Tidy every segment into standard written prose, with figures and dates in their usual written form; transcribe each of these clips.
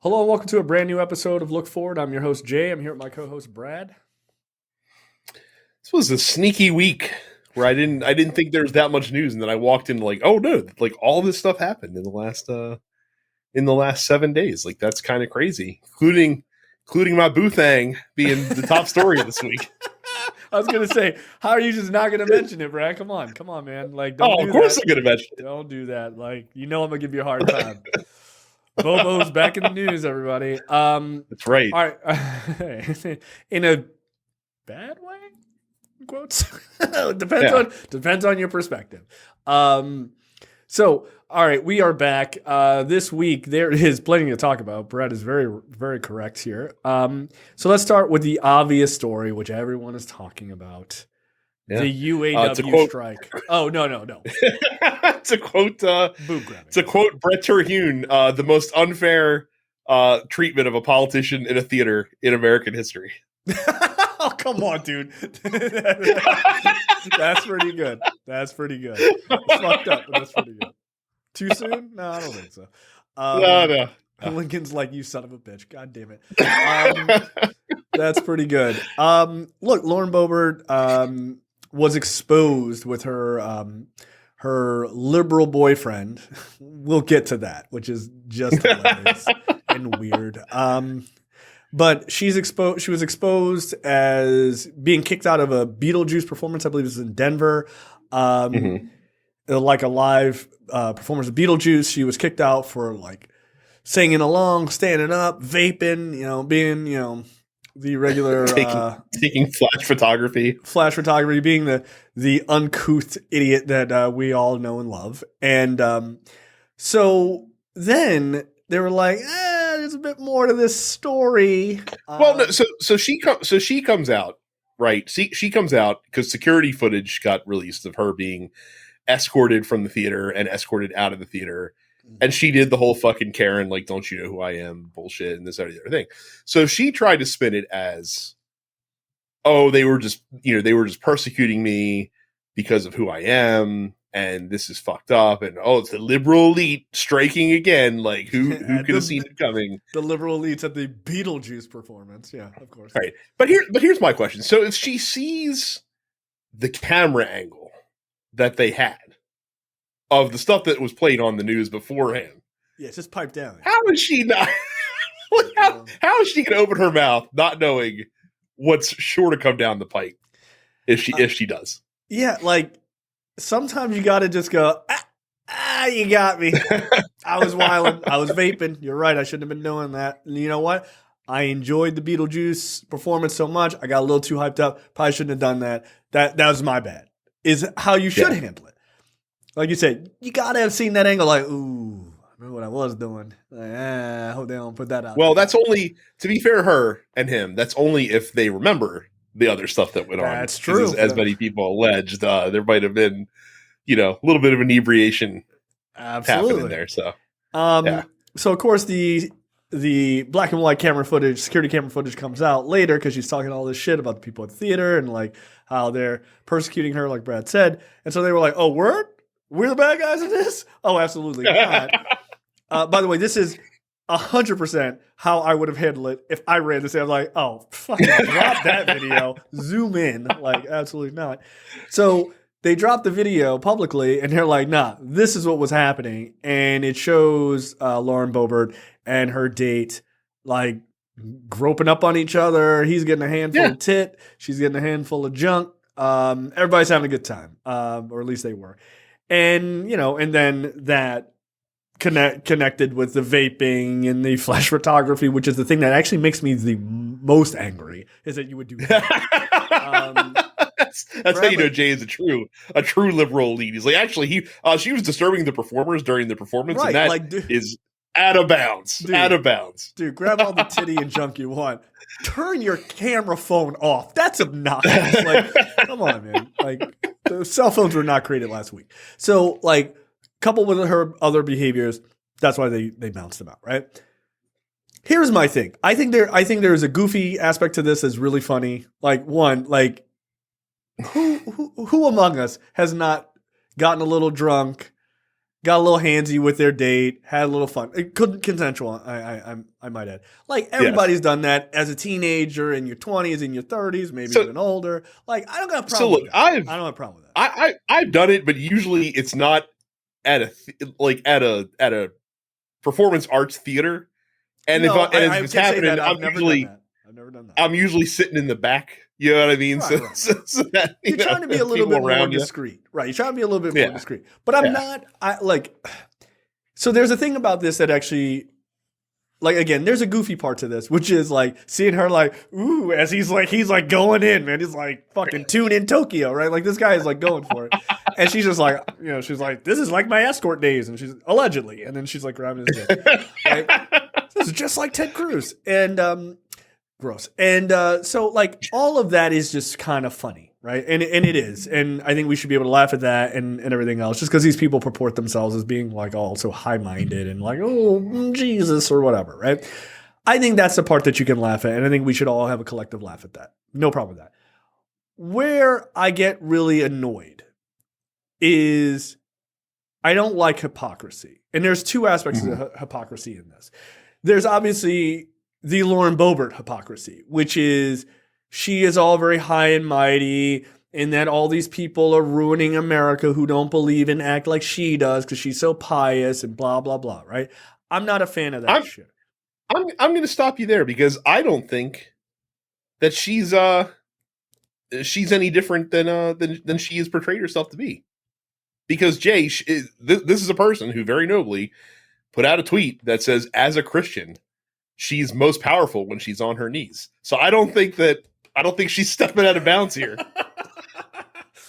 Hello and welcome to a brand new episode of Look Forward. I'm your host Jay. I'm here with my co-host Brad. This was a sneaky week where I didn't think there was that much news, and then I walked in like, oh no, like all this stuff happened in the last 7 days. Like that's kind of crazy, including my boo thang being the top story of this week. I was gonna say, how are you just not gonna mention it, Brad? Come on, man. Like, don't Oh, do of course that. I'm gonna mention it. Don't do that. Like, I'm gonna give you a hard time. Bobo's back in the news, everybody. That's right. All right, in a bad way, quotes. Depends on your perspective. So, all right, we are back. This week, there is plenty to talk about. Brett is very, very correct here. So let's start with the obvious story, which everyone is talking about. Yeah. The UAW strike. Oh, no. to quote Boob grabbing. to quote Brett Terhune, the most unfair treatment of a politician in a theater in American history. Oh, come on, dude. That's pretty good. It's fucked up, but that's pretty good. Too soon? No, I don't think so. No. Lincoln's like, you son of a bitch. God damn it. That's pretty good. Look, Lauren Boebert was exposed with her liberal boyfriend. We'll get to that, which is just hilarious and weird. But she was exposed as being kicked out of a Beetlejuice performance. I believe it was in Denver. Like a live performance of Beetlejuice. She was kicked out for like singing along, standing up, vaping, being, the regular taking flash photography, being the uncouth idiot that we all know and love. And so then they were like, there's a bit more to this story. Well, no, so she comes out, right? She comes out because security footage got released of her being escorted from the theater and escorted out of the theater. And she did the whole fucking Karen, like, don't you know who I am bullshit and this, that, or the other thing. So she tried to spin it as, oh, they were just persecuting me because of who I am. And this is fucked up. And, oh, it's the liberal elite striking again. Like, who could have seen it coming? The liberal elites at the Beetlejuice performance. Yeah, of course. All right. But here's my question. So if she sees the camera angle that they had of the stuff that was played on the news beforehand. Yeah, it's just piped down. How is she not? how is she going to open her mouth not knowing what's sure to come down the pike if she does? Yeah, like sometimes you got to just go, you got me. I was wilding. I was vaping. You're right. I shouldn't have been doing that. And you know what? I enjoyed the Beetlejuice performance so much. I got a little too hyped up. Probably shouldn't have done that. That was my bad. Is how you should handle it. Like you said, you gotta have seen that angle. Like, ooh, I remember what I was doing. Like, I hope they don't put that out. Well, that's only, to be fair, her and him. That's only if they remember the other stuff that went on. That's true. As many people alleged, there might have been, a little bit of inebriation happening there. So, So of course the black and white security camera footage comes out later because she's talking all this shit about the people at the theater and like how they're persecuting her, like Brad said. And so they were like, "Oh, word? We're the bad guys in this?" Oh, absolutely not. By the way, this is 100% how I would have handled it if I ran this. I was like, "Oh, fucking drop that video, zoom in." Like, absolutely not. So they dropped the video publicly, and they're like, "Nah, this is what was happening," and it shows Lauren Boebert and her date like groping up on each other. He's getting a handful of tit. She's getting a handful of junk. Everybody's having a good time, or at least they were. And, and then that connected with the vaping and the flash photography, which is the thing that actually makes me the most angry, is that you would do that. That's how you know Jay is a true liberal elite. He's like, actually, she was disturbing the performers during the performance, right, and that is out of bounds. Out of bounds. Dude, grab all the titty and junk you want. Turn your camera phone off. That's obnoxious. Like, come on, man. Like, the cell phones were not created last week. So, like, coupled with her other behaviors, that's why they bounced them out, right? Here's my thing. I think there's a goofy aspect to this that's really funny. Like, one, like, who among us has not gotten a little drunk got a little handsy with their date, had a little fun. It couldn't consensual. I might add. Like everybody's done that as a teenager, in your 20s, in your 30s, maybe even older. Like I don't got a problem. With that. I don't have a problem with that. I've done it, but usually it's not at a performance arts theater. And if it's happening, I've never done that. I'm usually sitting in the back. You know what I mean? Right, so that, you're trying to be a little bit more discreet. Right. You're trying to be a little bit more discreet. But I'm not so there's a thing about this that actually, like, again, there's a goofy part to this, which is like seeing her like, ooh, as he's like going in, man. He's like fucking tune in Tokyo, right? Like this guy is like going for it. And she's just like, she's like, this is like my escort days. And she's allegedly. And then she's like grabbing his dick. Like, this is just like Ted Cruz. And, gross. And so like all of that is just kind of funny, right? And it is. And I think we should be able to laugh at that and everything else just because these people purport themselves as being like all so high-minded and like, oh, Jesus or whatever, right? I think that's the part that you can laugh at. And I think we should all have a collective laugh at that. No problem with that. Where I get really annoyed is I don't like hypocrisy. And there's two aspects of hypocrisy in this. There's obviously the Lauren Boebert hypocrisy, which is she is all very high and mighty and that all these people are ruining America who don't believe and act like she does because she's so pious and blah, blah, blah, right? I'm not a fan of that shit. I'm going to stop you there because I don't think that she's any different than she has portrayed herself to be. Because Jay, this is a person who very nobly put out a tweet that says, as a Christian, she's most powerful when she's on her knees. So I don't think she's stepping out of bounds here.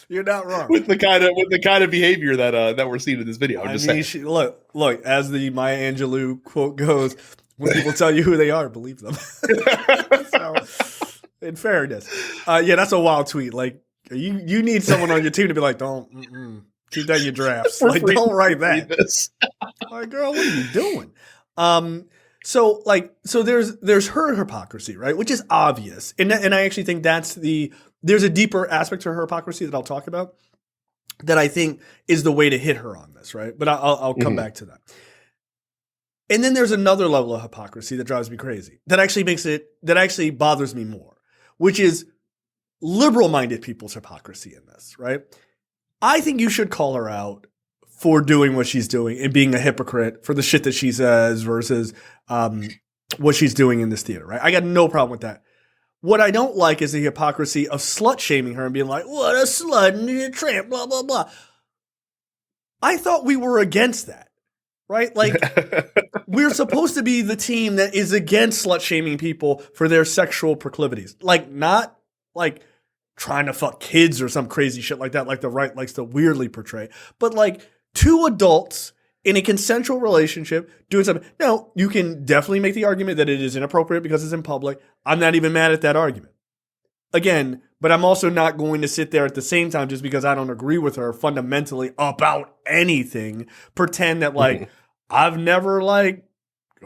You're not wrong. With the kind of behavior that we're seeing in this video. I'm just saying. Look, as the Maya Angelou quote goes, when people tell you who they are, believe them. So, in fairness. That's a wild tweet. Like you need someone on your team to be like, don't keep that in your drafts. Like, don't write that. Like, girl, what are you doing? So there's her hypocrisy, right? Which is obvious. And I actually think there's a deeper aspect to her hypocrisy that I'll talk about that I think is the way to hit her on this, right? But I'll come back to that. And then there's another level of hypocrisy that drives me crazy. That actually bothers me more, which is liberal-minded people's hypocrisy in this, right? I think you should call her out for doing what she's doing and being a hypocrite for the shit that she says versus what she's doing in this theater, right? I got no problem with that. What I don't like is the hypocrisy of slut-shaming her and being like, what a slut and a tramp, blah, blah, blah. I thought we were against that, right? Like, we're supposed to be the team that is against slut-shaming people for their sexual proclivities. Like, not like trying to fuck kids or some crazy shit like that, like the right likes to weirdly portray. But like two adults in a consensual relationship doing something. Now, you can definitely make the argument that it is inappropriate because it's in public. I'm not even mad at that argument. Again, but I'm also not going to sit there at the same time just because I don't agree with her fundamentally about anything, pretend that like I've never like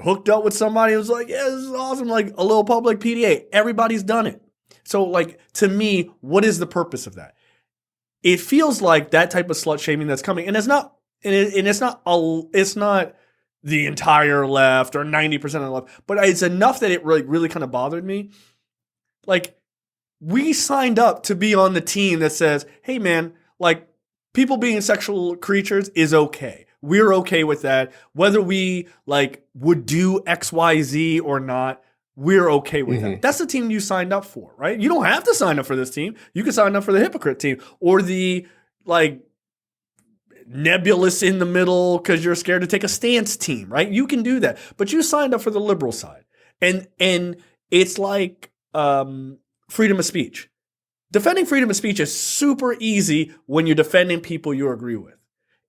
hooked up with somebody who's like, yeah, this is awesome, like a little public PDA. Everybody's done it. So like, to me, what is the purpose of that? It feels like that type of slut shaming that's coming, and it's not the entire left or 90% of the left, but it's enough that it really kind of bothered me. Like, we signed up to be on the team that says, hey man, like people being sexual creatures is okay. We're okay with that. Whether we like would do XYZ or not, we're okay with that. That's the team you signed up for, right? You don't have to sign up for this team. You can sign up for the hypocrite team or the like nebulous in the middle because you're scared to take a stance team, right? You can do that. But you signed up for the liberal side. And it's like freedom of speech. Defending freedom of speech is super easy when you're defending people you agree with.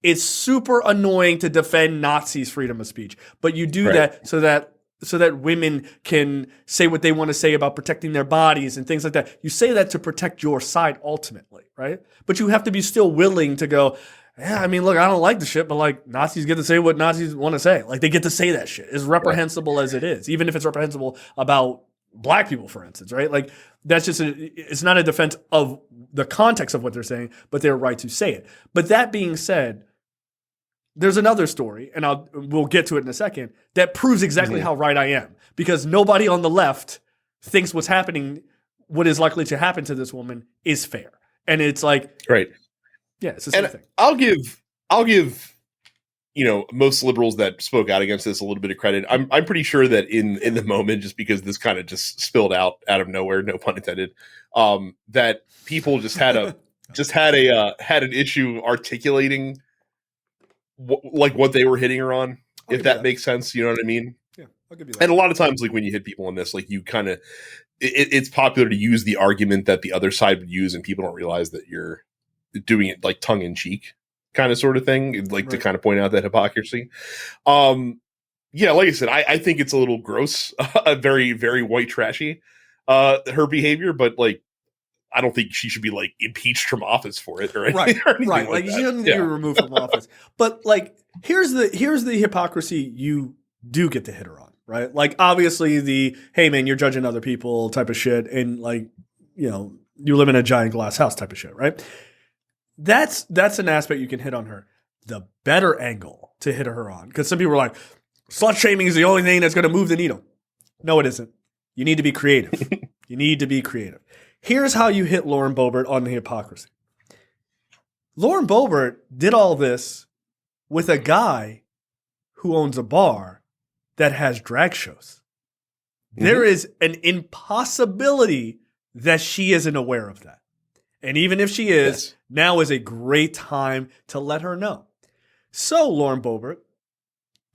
It's super annoying to defend Nazis' freedom of speech. But you do that so that women can say what they want to say about protecting their bodies and things like that. You say that to protect your side ultimately, right? But you have to be still willing to go, yeah, I mean, look, I don't like the shit, but like Nazis get to say what Nazis want to say. Like they get to say that shit. As reprehensible as it is, even if it's reprehensible about black people, for instance, right? Like that's just, it's not a defense of the context of what they're saying, but their right to say it. But that being said, there's another story, and we'll get to it in a second, that proves exactly how right I am. Because nobody on the left thinks what is likely to happen to this woman is fair. And it's like, right. Yeah, it's the same thing. I'll give most liberals that spoke out against this a little bit of credit. I'm pretty sure that in the moment, just because this kind of just spilled out of nowhere, no pun intended, that people just had an issue articulating what they were hitting her on, if that makes sense. You know what I mean? Yeah, I'll give you that. And a lot of times, like when you hit people on this, like you kind of, it's popular to use the argument that the other side would use, and people don't realize that you're doing it like tongue in cheek kind of sort of thing, like to kind of point out that hypocrisy. Yeah, like I said, I think it's a little gross, very, very white trashy, her behavior, but like, I don't think she should be like impeached from office for it or anything. Right. Like she doesn't need to be removed from office. But like, here's the hypocrisy you do get to hit her on, right? Like, obviously the, hey man, you're judging other people type of shit, and like, you live in a giant glass house type of shit, right? That's an aspect you can hit on her. The better angle to hit her on, because some people are like, slut shaming is the only thing that's going to move the needle. No, it isn't. You need to be creative. You need to be creative. Here's how you hit Lauren Boebert on the hypocrisy. Lauren Boebert did all this with a guy who owns a bar that has drag shows. There is an impossibility that she isn't aware of that. And even if she is, now is a great time to let her know. So, Lauren Boebert,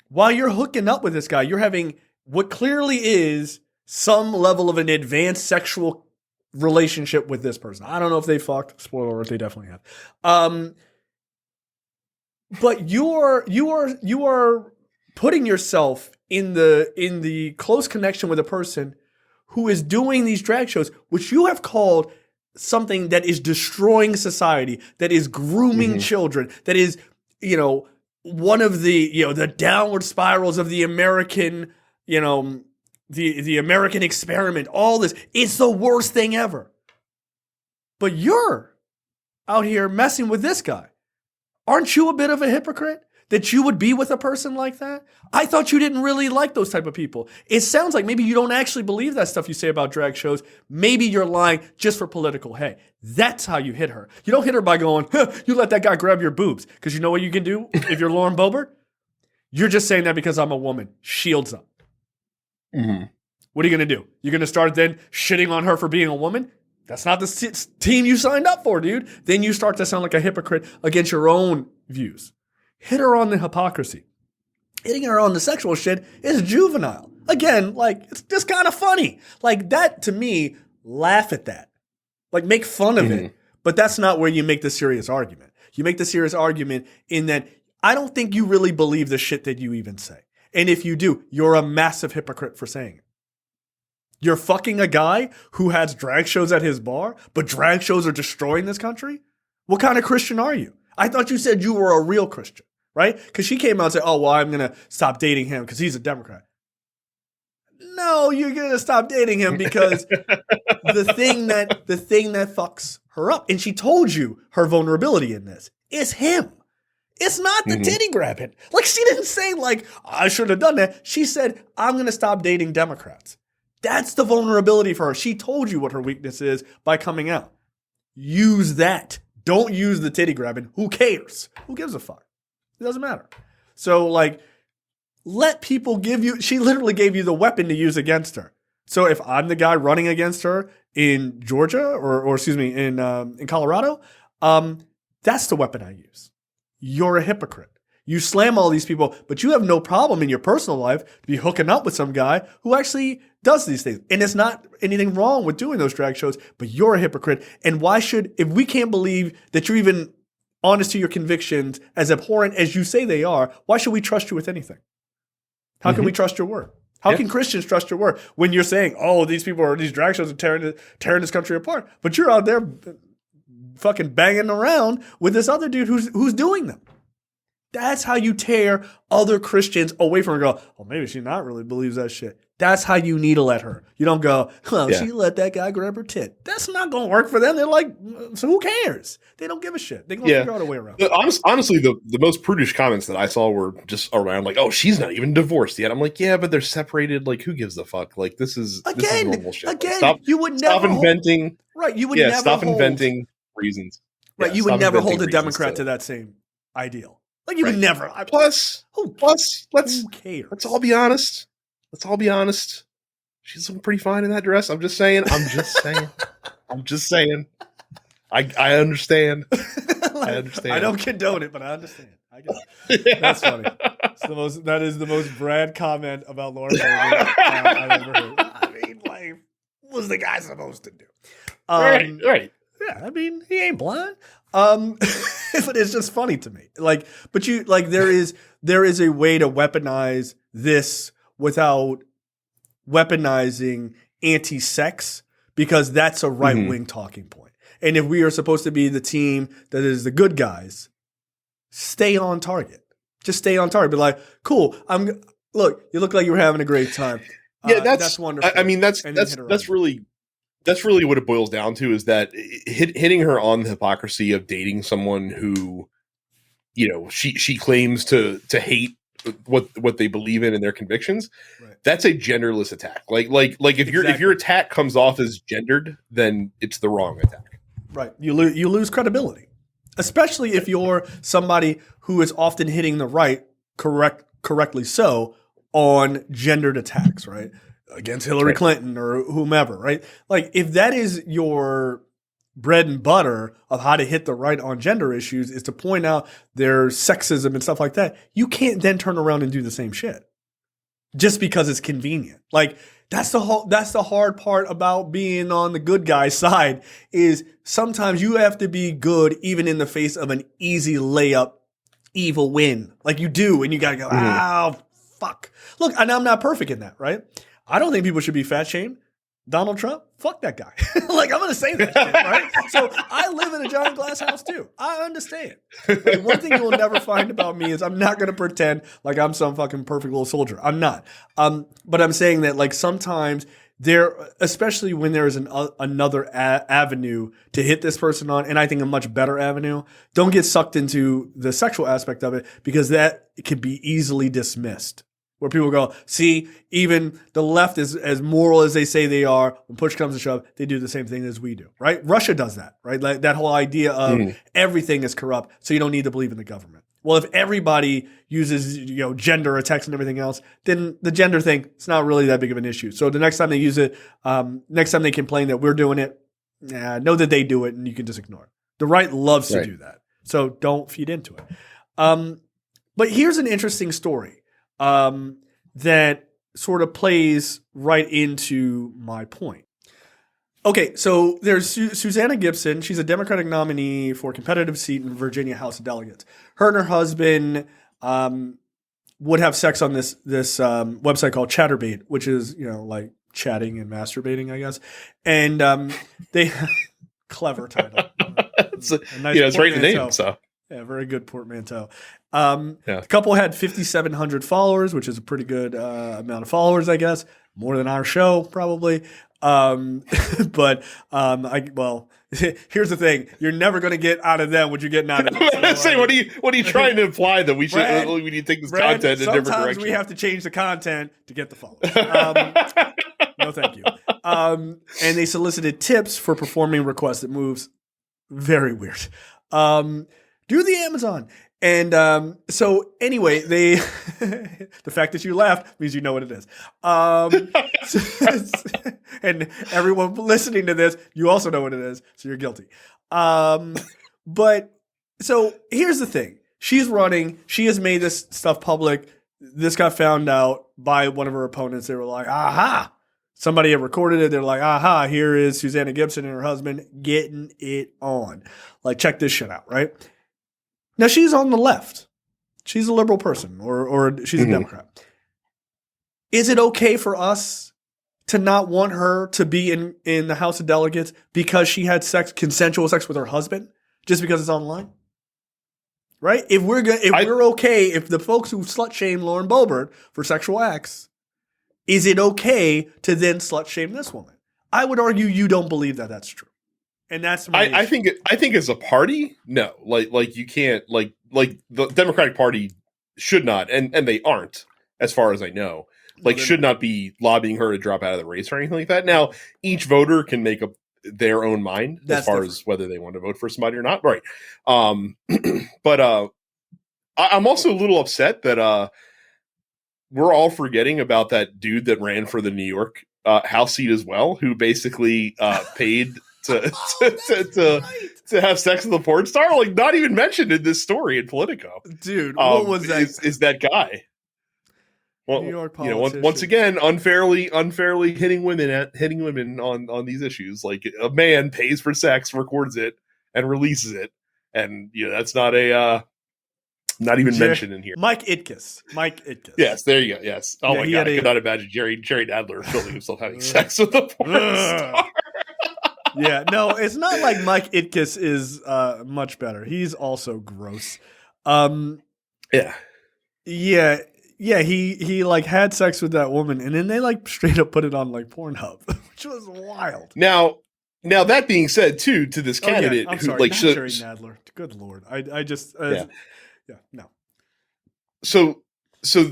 while you're hooking up with this guy, you're having what clearly is some level of an advanced sexual relationship with this person. I don't know if they fucked. Spoiler alert, they definitely have. But you are putting yourself in the close connection with a person who is doing these drag shows, which you have called something that is destroying society, that is grooming children, that is, one of the downward spirals of the American, the American experiment, all this. It's the worst thing ever. But you're out here messing with this guy. Aren't you a bit of a hypocrite that you would be with a person like that? I thought you didn't really like those type of people. It sounds like maybe you don't actually believe that stuff you say about drag shows. Maybe you're lying just for political hay. That's how you hit her. You don't hit her by going, you let that guy grab your boobs. Because you know what you can do if you're Lauren Boebert? You're just saying that because I'm a woman. Shields up. What are you going to do? You're going to start then shitting on her for being a woman? That's not the team you signed up for, dude. Then you start to sound like a hypocrite against your own views. Hit her on the hypocrisy. Hitting her on the sexual shit is juvenile. Again, like, it's just kind of funny. Like, that, to me, laugh at that. Like, make fun of it. But that's not where you make the serious argument. You make the serious argument in that I don't think you really believe the shit that you even say. And if you do, you're a massive hypocrite for saying it. You're fucking a guy who has drag shows at his bar, but drag shows are destroying this country? What kind of Christian are you? I thought you said you were a real Christian, right? Because she came out and said, oh, well, I'm going to stop dating him because he's a Democrat. No, you're going to stop dating him because the thing that fucks her up, and she told you her vulnerability in this, is him. It's not the titty grabbing. Like, she didn't say, like, I should have done that. She said, I'm going to stop dating Democrats. That's the vulnerability for her. She told you what her weakness is by coming out. Use that. Don't use the titty grabbing. Who cares? Who gives a fuck? It doesn't matter. So, like, let people give you, she literally gave you the weapon to use against her. So if I'm the guy running against her in Georgia or excuse me, in Colorado, that's the weapon I use. You're a hypocrite. You slam all these people, but you have no problem in your personal life to be hooking up with some guy who actually does these things. And it's not anything wrong with doing those drag shows, but you're a hypocrite. And why should, if we can't believe that you're even honest to your convictions, as abhorrent as you say they are, why should we trust you with anything? How can we trust your word? How can Christians trust your word when you're saying, oh, these drag shows are tearing this country apart, but you're out there fucking banging around with this other dude who's doing them? That's how you tear other Christians away from her and go, well, maybe she not really believes that shit. That's how you needle at her. You don't go, she let that guy grab her tit. That's not going to work for them. They're like, so who cares? They don't give a shit. They're going to figure out a way around it. Honestly, the most prudish comments that I saw were just around like, oh, she's not even divorced yet. I'm like, yeah, but they're separated. Like, who gives a fuck? Like, this is normal shit. Again, you would never stop inventing. Right. You would never stop inventing reasons. Right. You would never hold a Democrat to that same ideal. Like, you would never. Plus, who cares? Let's all be honest. She's looking pretty fine in that dress. I'm just saying. I understand. I understand. I don't condone it, but I understand. I get it. That's funny. That is the most Brad comment about Laura I've ever heard. I mean, like, what was the guy supposed to do? Right. Yeah, I mean, he ain't blind. But it's just funny to me. Like, but you like there is a way to weaponize this without weaponizing anti-sex, because that's a right-wing talking point. And if we are supposed to be the team that is the good guys, stay on target. Just stay on target. Be like, cool. Look, you look like you were having a great time. Yeah, that's wonderful. I mean, that's really what it boils down to, is that hitting her on the hypocrisy of dating someone who, she claims to hate what they believe in and their convictions. Right. That's a genderless attack. Like if your attack comes off as gendered, then it's the wrong attack. Right. You lose credibility, especially if you're somebody who is often hitting the right, correctly so, on gendered attacks, right? Against Hillary Clinton or whomever, right? Like, if that is your bread and butter of how to hit the right on gender issues, is to point out their sexism and stuff like that, you can't then turn around and do the same shit just because it's convenient. Like, that's the hard part about being on the good guy side, is sometimes you have to be good even in the face of an easy layup evil win. Like, you do, and you gotta go, oh, fuck. Look, and I'm not perfect in that, right? I don't think people should be fat shamed. Donald Trump, fuck that guy. Like, I'm going to say that shit, right? So I live in a giant glass house too. I understand. Like, one thing you will never find about me is I'm not going to pretend like I'm some fucking perfect little soldier. I'm not. But I'm saying that, like, sometimes especially when there is another avenue to hit this person on, and I think a much better avenue, don't get sucked into the sexual aspect of it, because that can be easily dismissed. Where people go, see, even the left is as moral as they say they are. When push comes to shove, they do the same thing as we do, right? Russia does that, right? Like, that whole idea of everything is corrupt, so you don't need to believe in the government. Well, if everybody uses, gender attacks and everything else, then the gender thing, it's not really that big of an issue. So the next time they use it, next time they complain that we're doing it, know that they do it, and you can just ignore it. The right loves to do that. So don't feed into it. But here's an interesting story that sort of plays right into my point. Okay, so there's Susanna Gibson. She's a Democratic nominee for a competitive seat in Virginia House of Delegates. Her and her husband would have sex on this website called Chatterbait, which is, like chatting and masturbating, I guess. And they clever title. It's right in the name, so. Yeah, very good portmanteau. The couple had 5,700 followers, which is a pretty good amount of followers, I guess. More than our show, probably. But here's the thing: you're never going to get out of them what you're getting out of them. I was going to say, what are you trying to imply, that we need to take this content in a different direction? Sometimes we have to change the content to get the followers. No, thank you. And they solicited tips for performing requested moves. Very weird. Do the Amazon. And so anyway, the fact that you laughed means you know what it is. And everyone listening to this, you also know what it is, so you're guilty. But so here's the thing. She's running. She has made this stuff public. This got found out by one of her opponents. They were like, aha. Somebody had recorded it. They're like, aha, here is Susanna Gibson and her husband getting it on. Like, check this shit out, right? Now, she's on the left. She's a liberal person, or she's a Democrat. Is it okay for us to not want her to be in the House of Delegates because she had consensual sex with her husband, just because it's online? right? If we're okay, if the folks who slut shame Lauren Boebert for sexual acts, is it okay to then slut shame this woman? I would argue you don't believe that that's true, and that's my I think as a party, no, like you can't like the Democratic Party should not, and they aren't, as far as I know, should not be lobbying her to drop out of the race or anything like that. Now, each voter can make up their own mind as far as whether they want to vote for somebody or not, right? But I'm also a little upset that we're all forgetting about that dude that ran for the New York House seat as well, who basically paid to have sex with a porn star, like not even mentioned in this story in Politico. Dude, what was that? Is that guy? Well, New York once again, unfairly hitting women on these issues. Like a man pays for sex, records it, and releases it, and that's not even mentioned in here. Mike Itkes. Yes, there you go. Yes. Oh my god, I could not imagine Jerry Nadler filming himself having sex with a porn star. Yeah, no, it's not like Mike Itkes is much better. He's also gross. Yeah. He like had sex with that woman, and then they like straight up put it on like Pornhub, which was wild. Now that being said, too, to this candidate I'm who sorry, like Jerry Nadler. Good lord, I just no. So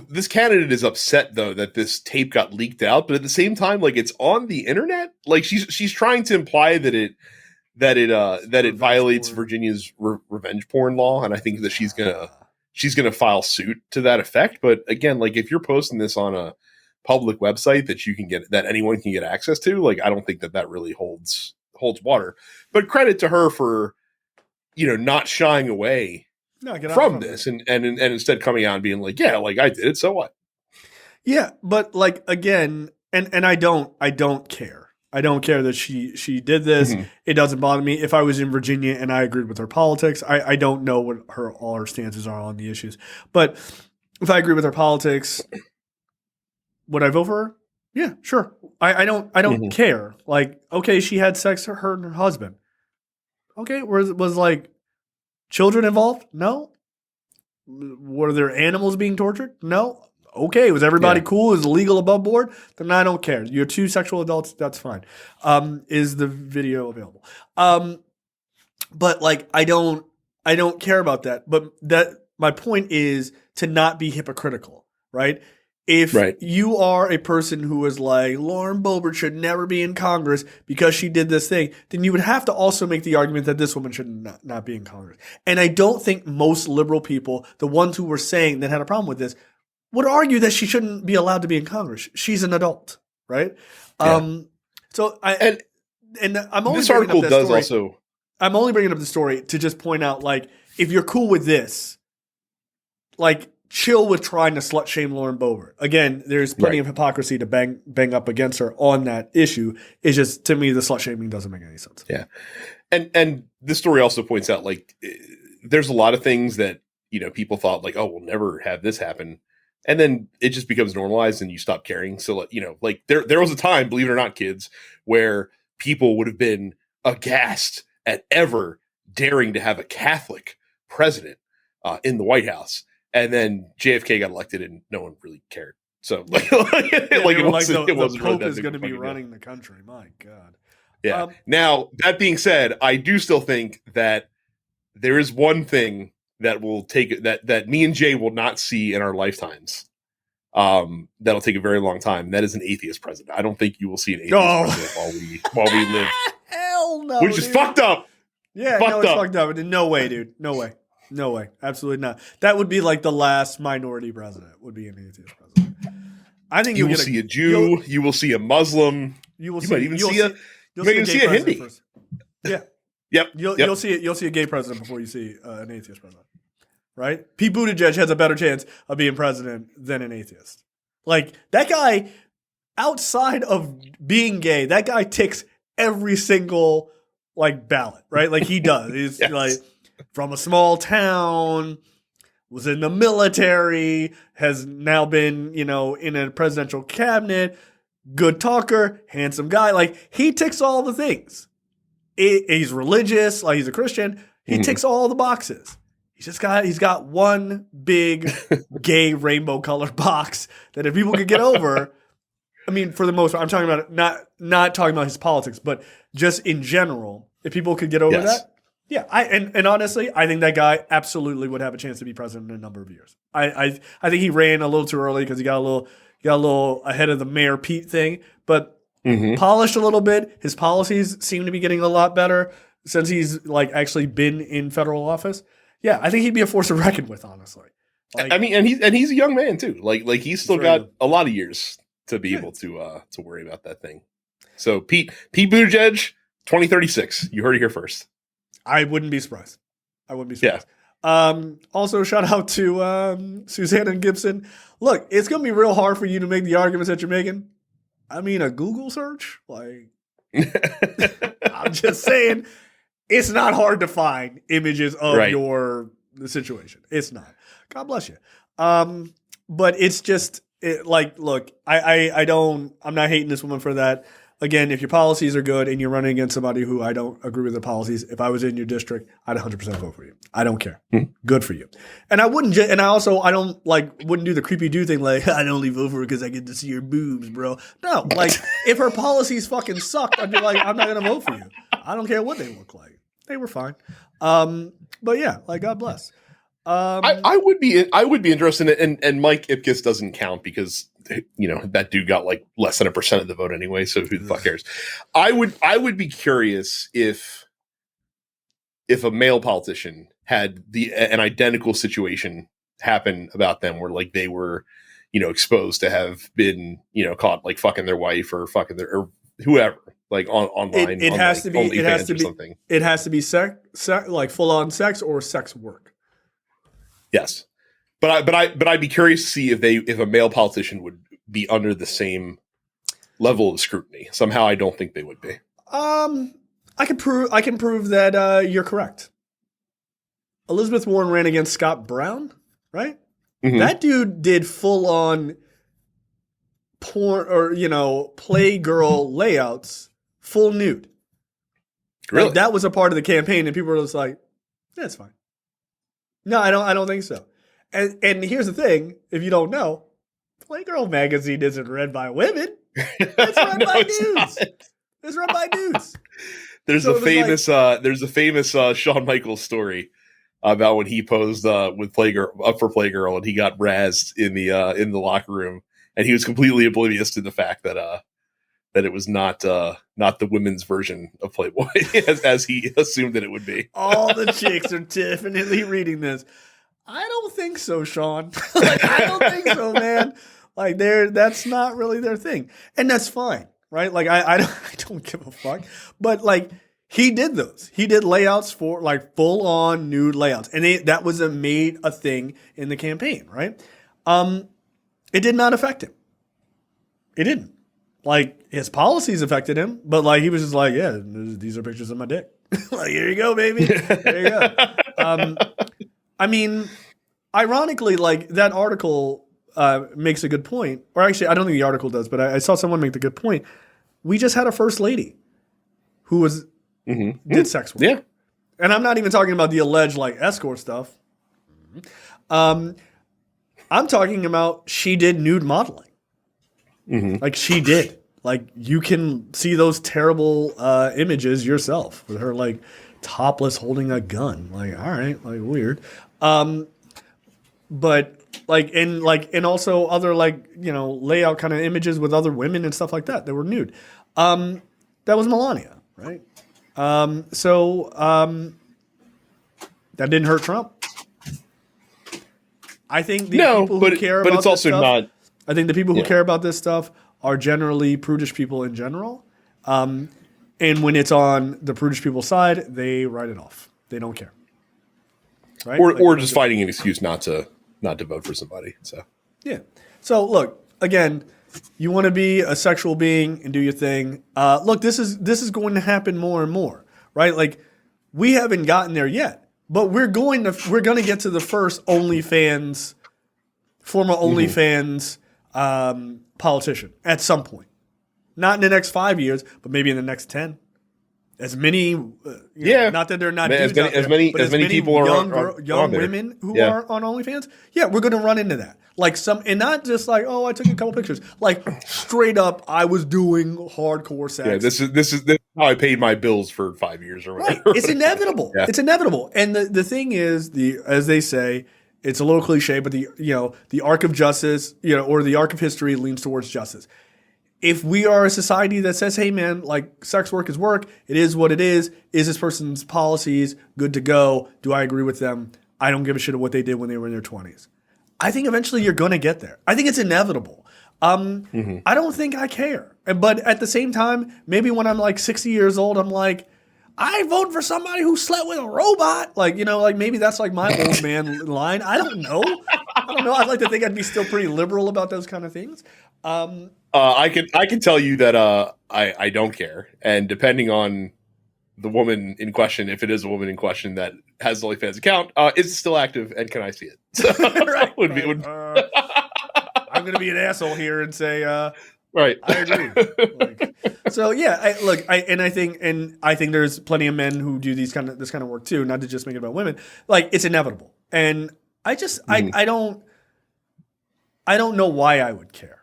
this candidate is upset though that this tape got leaked out, but at the same time, like it's on the internet. Like she's trying to imply that it violates Virginia's revenge porn law, and I think that she's gonna file suit to that effect. But again, like if you're posting this on a public website that anyone can get access to, like I don't think that really holds water. But credit to her for not shying away from this and instead coming out and being like, yeah, like I did it, so what? Yeah, but like again, and I don't care. I don't care that she did this. Mm-hmm. It doesn't bother me. If I was in Virginia and I agreed with her politics, I don't know what all her stances are on the issues. But if I agree with her politics, would I vote for her? Yeah, sure. I don't mm-hmm. care. Like, okay, she had sex with her and her husband. Okay, was like children involved? No. Were there animals being tortured? No. Okay, was everybody cool? Is it legal above board? Then I don't care. You're two sexual adults. That's fine. Is the video available? But like, I don't care about that. But my point is to not be hypocritical, right? If you are a person who is like, Lauren Boebert should never be in Congress because she did this thing, then you would have to also make the argument that this woman should not be in Congress. And I don't think most liberal people, the ones who were saying that had a problem with this, would argue that she shouldn't be allowed to be in Congress. She's an adult, right? Yeah. So I'm only this article does story. Also. I'm only bringing up the story to just point out, like, if you're cool with this, like, chill with trying to slut shame Lauren Boebert. Again, there's plenty of hypocrisy to bang up against her on that issue. It's just, to me, the slut shaming doesn't make any sense. Yeah, and this story also points out, like, there's a lot of things that people thought like, oh, we'll never have this happen. And then it just becomes normalized and you stop caring. So, like there was a time, believe it or not, kids, where people would have been aghast at ever daring to have a Catholic president in the White House. And then JFK got elected and no one really cared. So, the Pope is going to be running the country. My God. Yeah. Now, that being said, I do still think that there is one thing that will take that me and Jay will not see in our lifetimes. That'll take a very long time. That is an atheist president. I don't think you will see an atheist president while we live. Hell no, which is fucked up. Yeah, it's fucked up. No way, dude. No way. Absolutely not. That would be like the last minority president. Would be an atheist president. I think you will see a Jew. You will see a Muslim. You might even see a Hindi. First. Yeah. Yep. You'll see a gay president before you see an atheist president, right? Pete Buttigieg has a better chance of being president than an atheist. Like that guy, outside of being gay, that guy ticks every single like ballot, right? Like he does. He's yes. like from a small town, was in the military, has now been in a presidential cabinet, good talker, handsome guy. Like he ticks all the things. He's religious, like he's a Christian. He ticks all the boxes. He's got one big gay rainbow colored box that if people could get over, I mean, for the most part, I'm talking about not talking about his politics, but just in general, if people could get over that, yeah. And honestly, I think that guy absolutely would have a chance to be president in a number of years. I think he ran a little too early because he got a little ahead of the Mayor Pete thing, but polished a little bit. His policies seem to be getting a lot better since he's like actually been in federal office. Yeah, I think he'd be a force to reckon with, honestly. Like, I mean, and he's a young man too. Like he's still got a lot of years to be able to worry about that thing. So Pete Buttigieg, 2036. You heard it here first. I wouldn't be surprised. Yeah. Also, shout out to Susanna Gibson. Look, it's gonna be real hard for you to make the arguments that you're making. I mean, a Google search, like I'm just saying. It's not hard to find images of the situation. It's not. God bless you. But it's just look, I'm not hating this woman for that. Again, if your policies are good and you're running against somebody who I don't agree with their policies, if I was in your district, I'd 100% vote for you. I don't care. Good for you. And I wouldn't do the creepy dude thing like, I'd only vote for her because I get to see her boobs, bro. No, like if her policies fucking sucked, I'd be like, I'm not going to vote for you. I don't care what they look like. They were fine. But yeah, like God bless. I would be interested in, and Mike Ipkiss doesn't count because that dude got like less than 1% of the vote anyway. So who the fuck cares? I would be curious if a male politician had an identical situation happen about them where like they were, exposed to have been, caught like fucking their wife or fucking or whoever. Like online, it has to be something. It has to be sex, like full on sex or sex work. Yes, but I'd be curious to see if a male politician would be under the same level of scrutiny. Somehow, I don't think they would be. I can prove that you're correct. Elizabeth Warren ran against Scott Brown, right? Mm-hmm. That dude did full on porn or Playgirl layouts. Full nude. Really? Like, that was a part of the campaign, and people were just like, "Yeah, it's fine." No, I don't think so. And here's the thing: if you don't know, Playgirl magazine isn't read by women. It's read by dudes. It's read by dudes. There's a famous Shawn Michaels story about when he posed with Playgirl up for Playgirl, and he got razzed in the locker room, and he was completely oblivious to the fact that it was not the women's version of Playboy as he assumed that it would be. All the chicks are definitely reading this. I don't think so, Sean. I don't think so, man. Like that's not really their thing, and that's fine, right? Like I don't give a fuck. But like he did those. He did layouts for like full on nude layouts, and that was made a thing in the campaign, right? It did not affect him. It didn't. Like, his policies affected him, but, like, he was just like, yeah, these are pictures of my dick. Like, here you go, baby. There you go. I mean, ironically, like, that article makes a good point. Or actually, I don't think the article does, but I saw someone make the good point. We just had a first lady who did sex work. Yeah. And I'm not even talking about the alleged, like, escort stuff. I'm talking about she did nude modeling. Like she did. Like you can see those terrible images yourself with her like topless holding a gun. Like, all right, like weird. But and also other layout kind of images with other women and stuff like that were nude. That was Melania, right? So that didn't hurt Trump. I think the people who care about it's also stuff, not. I think the people who care about this stuff are generally prudish people in general. And when it's on the prudish people's side, they write it off. They don't care. Right? Or just finding an excuse not to vote for somebody. So yeah. So look, again, you want to be a sexual being and do your thing. Look, this is going to happen more and more, right? Like we haven't gotten there yet, but we're going to get to the first former OnlyFans politician at some point. Not in the next 5 years, but maybe in the next 10. as many, not that they're not as dudes many, out there, as many, but as many people are young on there. women who are on OnlyFans. Yeah, we're going to run into that. Like and not just like, oh, I took a couple pictures. Like straight up, I was doing hardcore sex. Yeah, this is how I paid my bills for 5 years or whatever. Right. It's inevitable. Yeah. It's inevitable. And the thing is, as they say, it's a little cliche, but the arc of justice, or the arc of history leans towards justice. If we are a society that says, hey man, like sex work is work, it is what it is this person's policies good to go? Do I agree with them? I don't give a shit of what they did when they were in their 20s. I think eventually you're going to get there. I think it's inevitable. I don't think I care. But at the same time, maybe when I'm like 60 years old, I'm like, I vote for somebody who slept with a robot. Like, maybe that's like my old man line. I don't know. I'd like to think I'd be still pretty liberal about those kind of things. I can tell you that I don't care, and depending on the woman in question, if it is a woman in question that has the OnlyFans account, is it still active, and can I see it? So, right. I'm going to be an asshole here and say, right, I agree. So yeah, I think there's plenty of men who do this kind of work too. Not to just make it about women. Like it's inevitable, and I don't know why I would care.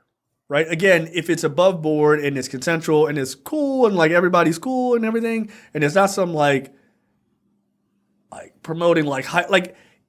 Right? Again, if it's above board and it's consensual and it's cool and like everybody's cool and everything, and it's not some like promoting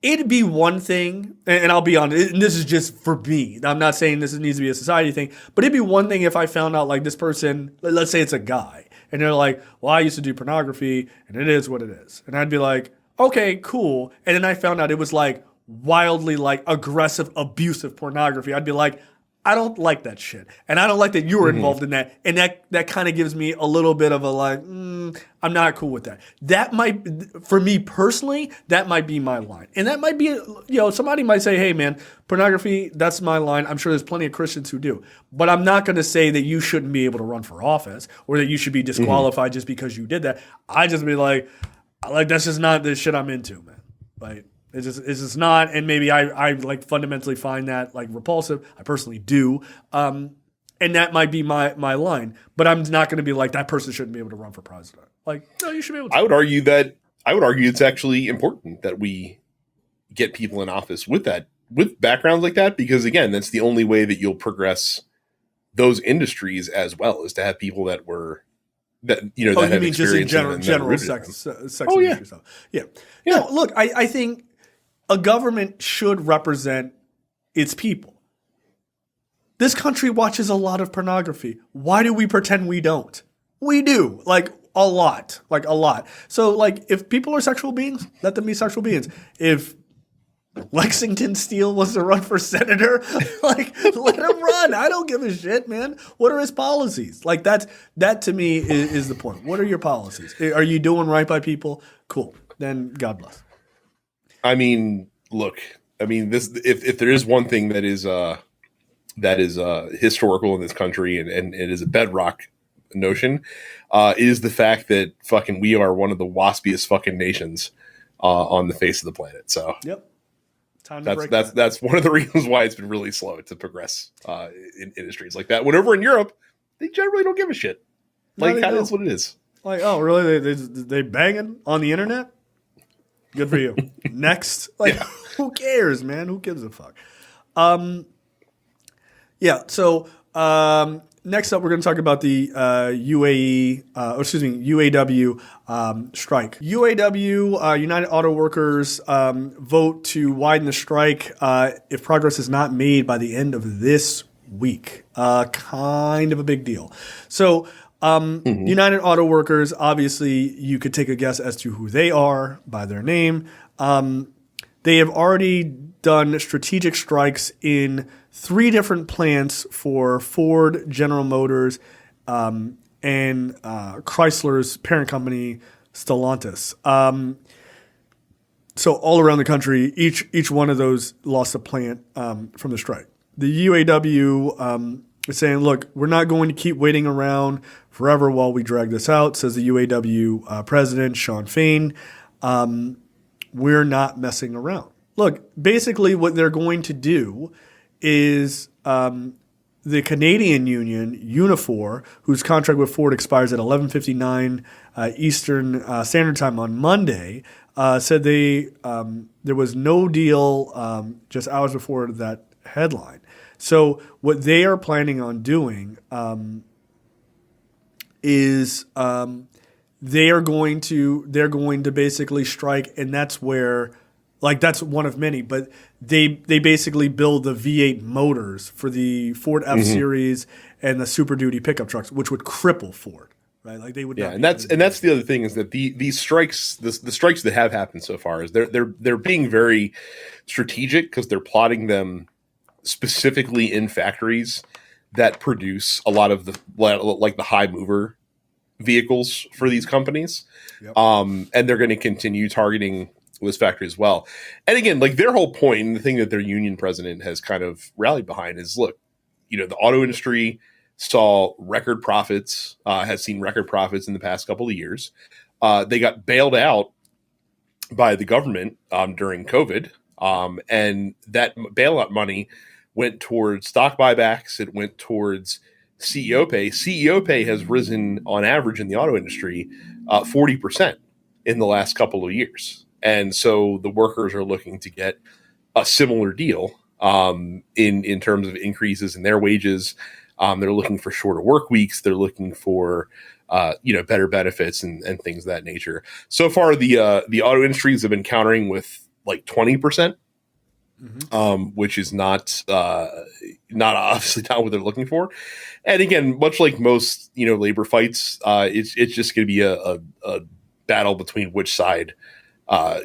it'd be one thing, and I'll be honest, and this is just for me. I'm not saying this needs to be a society thing, but it'd be one thing if I found out like this person, let's say it's a guy, and they're like, well, I used to do pornography and it is what it is. And I'd be like, okay, cool. And then I found out it was like wildly like aggressive, abusive pornography. I'd be like, I don't like that shit. And I don't like that you were involved in that. And that kind of gives me a little bit of a like, I'm not cool with that. That might, for me personally, that might be my line. And that might be, somebody might say, hey man, pornography, that's my line. I'm sure there's plenty of Christians who do. But I'm not going to say that you shouldn't be able to run for office or that you should be disqualified just because you did that. I just be like, that's just not the shit I'm into, man. Like, it's just not, and maybe I like fundamentally find that like repulsive. I personally do, and that might be my line. But I'm not going to be like that person shouldn't be able to run for president. Like, no, you should be able to. I would argue it's actually important that we get people in office with backgrounds like that, because again, that's the only way that you'll progress those industries as well, is to have people that were. That you have mean just in general sex industry stuff. Yeah. No, look, I think a government should represent its people. This country watches a lot of pornography. Why do we pretend we don't? We do, like a lot. So like if people are sexual beings, let them be sexual beings. If Lexington Steele wants to run for senator, like let him run. I don't give a shit, man. What are his policies? Like that to me is the point. What are your policies? Are you doing right by people? Cool. Then God bless. I mean, look. I mean, this if there is one thing that is historical in this country and it is a bedrock notion, is the fact that fucking we are one of the waspiest fucking nations on the face of the planet. So yep. That's one of the reasons why it's been really slow to progress in industries like that. When over in Europe, they generally don't give a shit. Like, that is what it is. Like, oh, really? They banging on the internet? Good for you. Next. Like, who cares, man? Who gives a fuck? So next up, we're going to talk about the UAW strike. UAW, United Auto Workers, vote to widen the strike if progress is not made by the end of this week. Kind of a big deal. So United Auto Workers, obviously, you could take a guess as to who they are by their name. They have already done strategic strikes in 3 different plants for Ford, General Motors, and Chrysler's parent company, Stellantis. So all around the country, each one of those lost a plant from the strike. The UAW is saying, look, we're not going to keep waiting around forever while we drag this out, says the UAW president, Sean Fain. We're not messing around. Look, basically what they're going to do is the Canadian union, Unifor, whose contract with Ford expires at 11:59 Eastern Standard Time on Monday, said there was no deal just hours before that headline. So what they are planning on doing is they're going to basically strike, and that's where, like, that's one of many, but they basically build the V8 motors for the Ford F-Series and the Super Duty pickup trucks, which would cripple Ford, right? Like, they would. Yeah, and that's the other thing, is that these strikes, the strikes that have happened so far, is they're being very strategic, because they're plotting them specifically in factories that produce a lot of the high mover vehicles for these companies. Yep. And they're going to continue targeting this factory as well. And again, like, their whole point, and the thing that their union president has kind of rallied behind, is, look, the auto industry saw record profits, has seen record profits in the past couple of years. They got bailed out by the government during COVID. And that bailout money went towards stock buybacks. It went towards CEO pay. CEO pay has risen on average in the auto industry 40% in the last couple of years. And so the workers are looking to get a similar deal in terms of increases in their wages. They're looking for shorter work weeks. They're looking for better benefits and things of that nature. So far, the auto industries have been countering with like 20%, which is not obviously not what they're looking for. And again, much like most labor fights, it's just going to be a battle between which side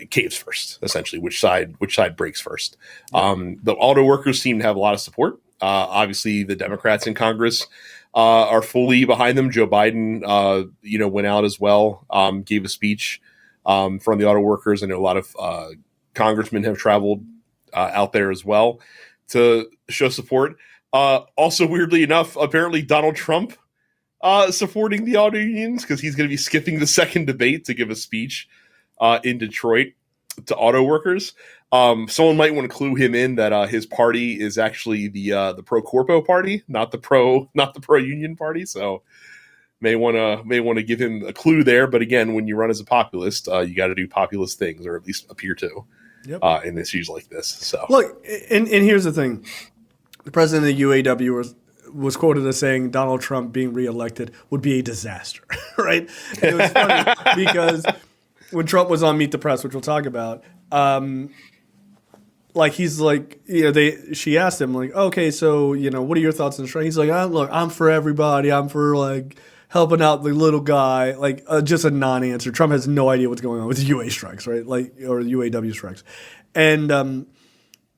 caves first, essentially, which side breaks first. The auto workers seem to have a lot of support. Obviously, the Democrats in Congress are fully behind them. Joe Biden, went out as well, gave a speech from the auto workers. I know a lot of congressmen have traveled out there as well to show support. Also, weirdly enough, apparently Donald Trump supporting the auto unions, because he's going to be skipping the second debate to give a speech in Detroit to auto workers. Someone might want to clue him in that his party is actually the pro corpo party, not the pro union party. So may want to give him a clue there. But again, when you run as a populist, you got to do populist things, or at least appear to. Yep. In issues like this. So look, and here's the thing: the president of the UAW was quoted as saying Donald Trump being reelected would be a disaster, right? And it was funny because when Trump was on Meet the Press, which we'll talk about, he's like, she asked him, like, okay, so what are your thoughts on the strike? He's like, look, I'm for everybody. I'm for helping out the little guy, just a non-answer. Trump has no idea what's going on with UA strikes, right? Or UAW strikes. And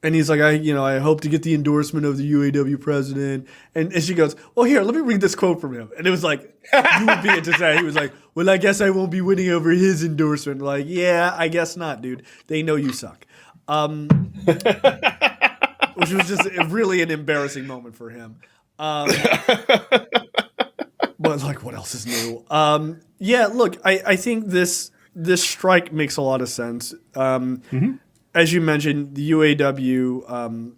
he's like, I hope to get the endorsement of the UAW president. And she goes, well, here, let me read this quote from him. And it was like, you would be a disaster. He was like, well, I guess I won't be winning over his endorsement. Like, yeah, I guess not, dude. They know you suck. Which was just really an embarrassing moment for him. But what else is new? Yeah, look, I think this strike makes a lot of sense. As you mentioned, the UAW,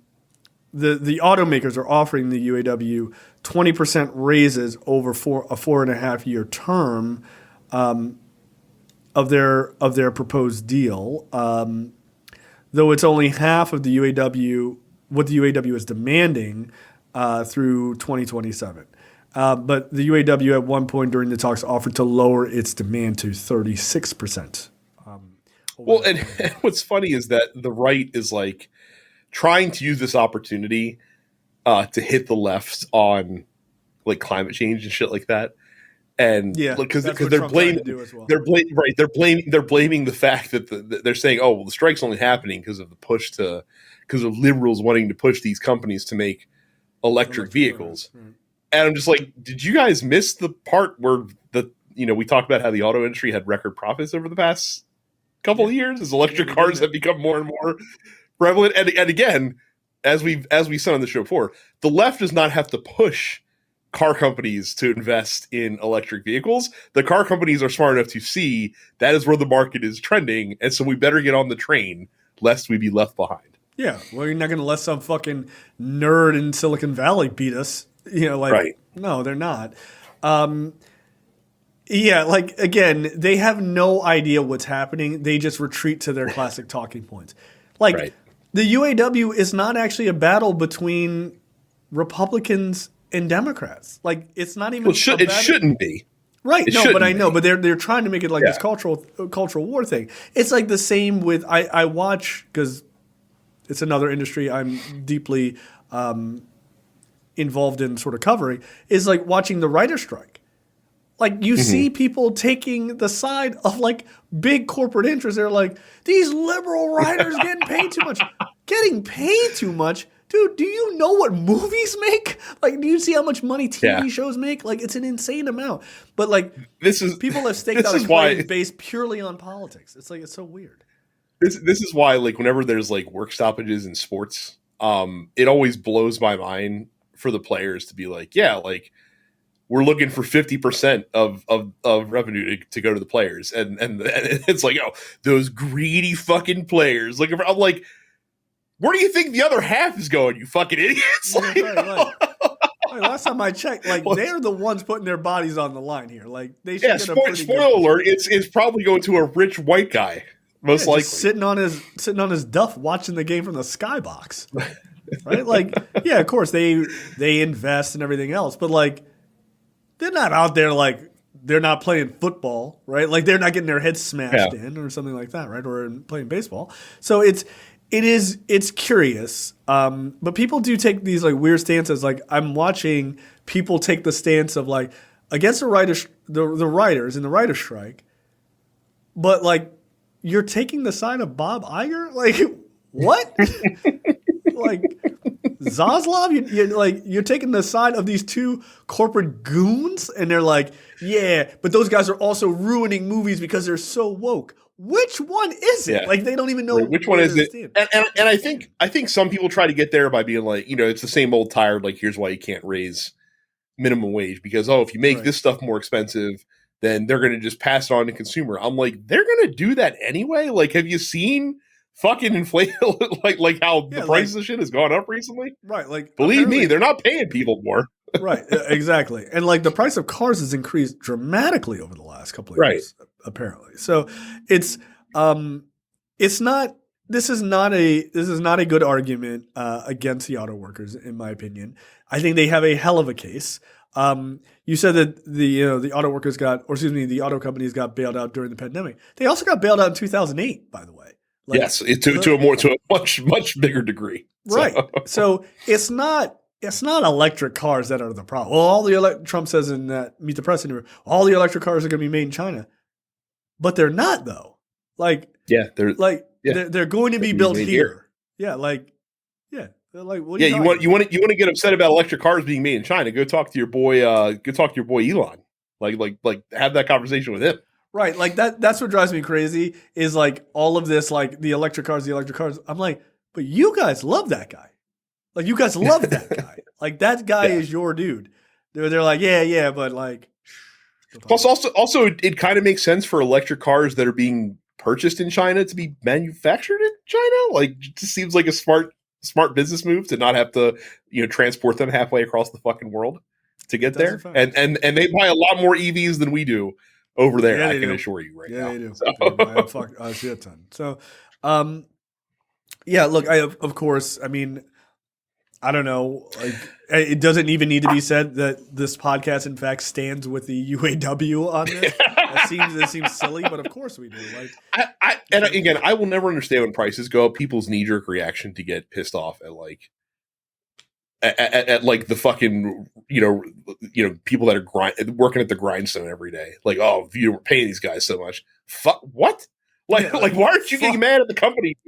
the automakers are offering the UAW 20% raises over a 4.5 year term of their proposed deal. Though it's only half of the UAW, what the UAW is demanding through 2027. But the UAW at one point during the talks offered to lower its demand to 36%. Well, and what's funny is that the right is trying to use this opportunity to hit the left on climate change and shit like that. And because they're blaming they're blaming the fact that they're saying, oh, well, the strike's only happening because of liberals wanting to push these companies to make electric vehicles. Right. And I'm just like, did you guys miss the part where we talked about how the auto industry had record profits over the past couple of years as electric cars have become more and more prevalent? And again, as we said on the show before, the left does not have to push car companies to invest in electric vehicles. The car companies are smart enough to see that is where the market is trending, and so we better get on the train lest we be left behind. Yeah, well, you're not going to let some fucking nerd in Silicon Valley beat us. Right. no, they're not. Yeah, like again, they have no idea what's happening. They just retreat to their classic talking points. Like Right. the UAW is not actually a battle between Republicans and Democrats. Like it's not even. Well, it shouldn't be. Right. It No, but I shouldn't know, be. but they're trying to make it like this Yeah. cultural war thing. It's like the same with I watch because it's another industry I'm deeply involved in, sort of covering. Is like watching the writer strike. Like you see people taking the side of like big corporate interests. They're like, these liberal writers getting paid too much. Getting paid too much? Dude, do you know what movies make? Like, do you see how much money TV shows make? Like, it's an insane amount. But like people have staked out a claim based purely on politics. It's like it's so weird. This is why, like, whenever there's like work stoppages in sports, it always blows my mind for the players to be like, yeah, like we're looking for 50% of revenue to go to the players. And it's like, oh, those greedy fucking players. Like, I'm like, where do you think the other half is going, you fucking idiots? Like, right. Last time I checked, like they're the ones putting their bodies on the line here. Like they should get a pretty spoiler alert, it's probably going to a rich white guy, most likely. Sitting on his duff watching the game from the skybox. Right? Like, yeah, of course they invest and everything else, but like they're not out there like they're not playing football, right? Like they're not getting their heads smashed in or something like that, right? Or playing baseball. So it's curious, but people do take these like weird stances. Like I'm watching people take the stance of like against the writers in the writer's strike, but like you're taking the side of Bob Iger. Like what? Like Zaslav, you're taking the side of these two corporate goons, and they're like, yeah, but those guys are also ruining movies because they're so woke. Which one is it? Like they don't even know which one is it. And I think some people try to get there by being like, it's the same old tired, like here's why you can't raise minimum wage because if you make this stuff more expensive, then they're going to just pass it on to consumer. I'm like, they're going to do that anyway. Like, have you seen fucking inflation like how the price of shit has gone up recently? Right. Like believe me, they're not paying people more. Right. Exactly. And like the price of cars has increased dramatically over the last couple of years, apparently. So it's not. This is not a good argument against the auto workers, in my opinion. I think they have a hell of a case. You said that the auto workers the auto companies got bailed out during the pandemic. They also got bailed out in 2008, by the way. Like, yes, to a much bigger degree. Right. So it's not electric cars that are the problem. Well, Trump says in that Meet the Press interview, all the electric cars are going to be made in China, but they're not though. Like they're going to be built here. Yeah. Like yeah. Like what? Yeah. You want to get upset about electric cars being made in China? Go talk to your boy. Elon. Like have that conversation with him. Right, like that's what drives me crazy is like all of this, like the electric cars. I'm like, but you guys love that guy. Like you guys love that guy. Like that guy is your dude. They're like, yeah, but like. Plus, also, it kind of makes sense for electric cars that are being purchased in China to be manufactured in China. Like, it just seems like a smart business move to not have to transport them halfway across the fucking world to get there. And they buy a lot more EVs than we do. Over there, I can assure you right now. Yeah, they do. So. I have a shit ton. So, look, of course, I mean, I don't know. Like, it doesn't even need to be said that this podcast, in fact, stands with the UAW on this. It seems silly, but of course we do. Like, and again, I will never understand when prices go up. People's knee-jerk reaction to get pissed off at like the fucking people that are working at the grindstone every day. Like, oh, you were paying these guys so much. Fuck what? Like why aren't you getting mad at the company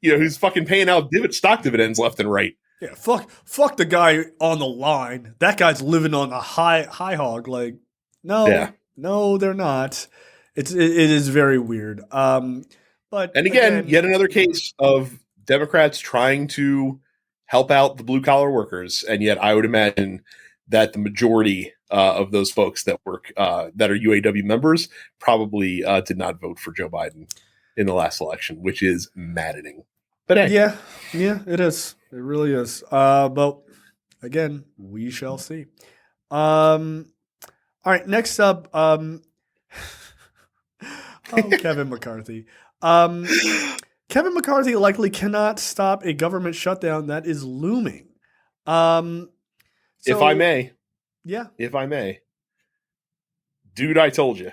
who's fucking paying out stock dividends left and right? Yeah, fuck the guy on the line. That guy's living on the high hog. Like, no, they're not. It is very weird. But again, yet another case of Democrats trying to help out the blue collar workers, and yet I would imagine that the majority of those folks that work that are UAW members probably did not vote for Joe Biden in the last election, which is maddening. But hey. Yeah, it is. It really is. But Again, we shall see. All right, next up, Kevin McCarthy. Kevin McCarthy likely cannot stop a government shutdown that is looming. If I may, dude, I told you.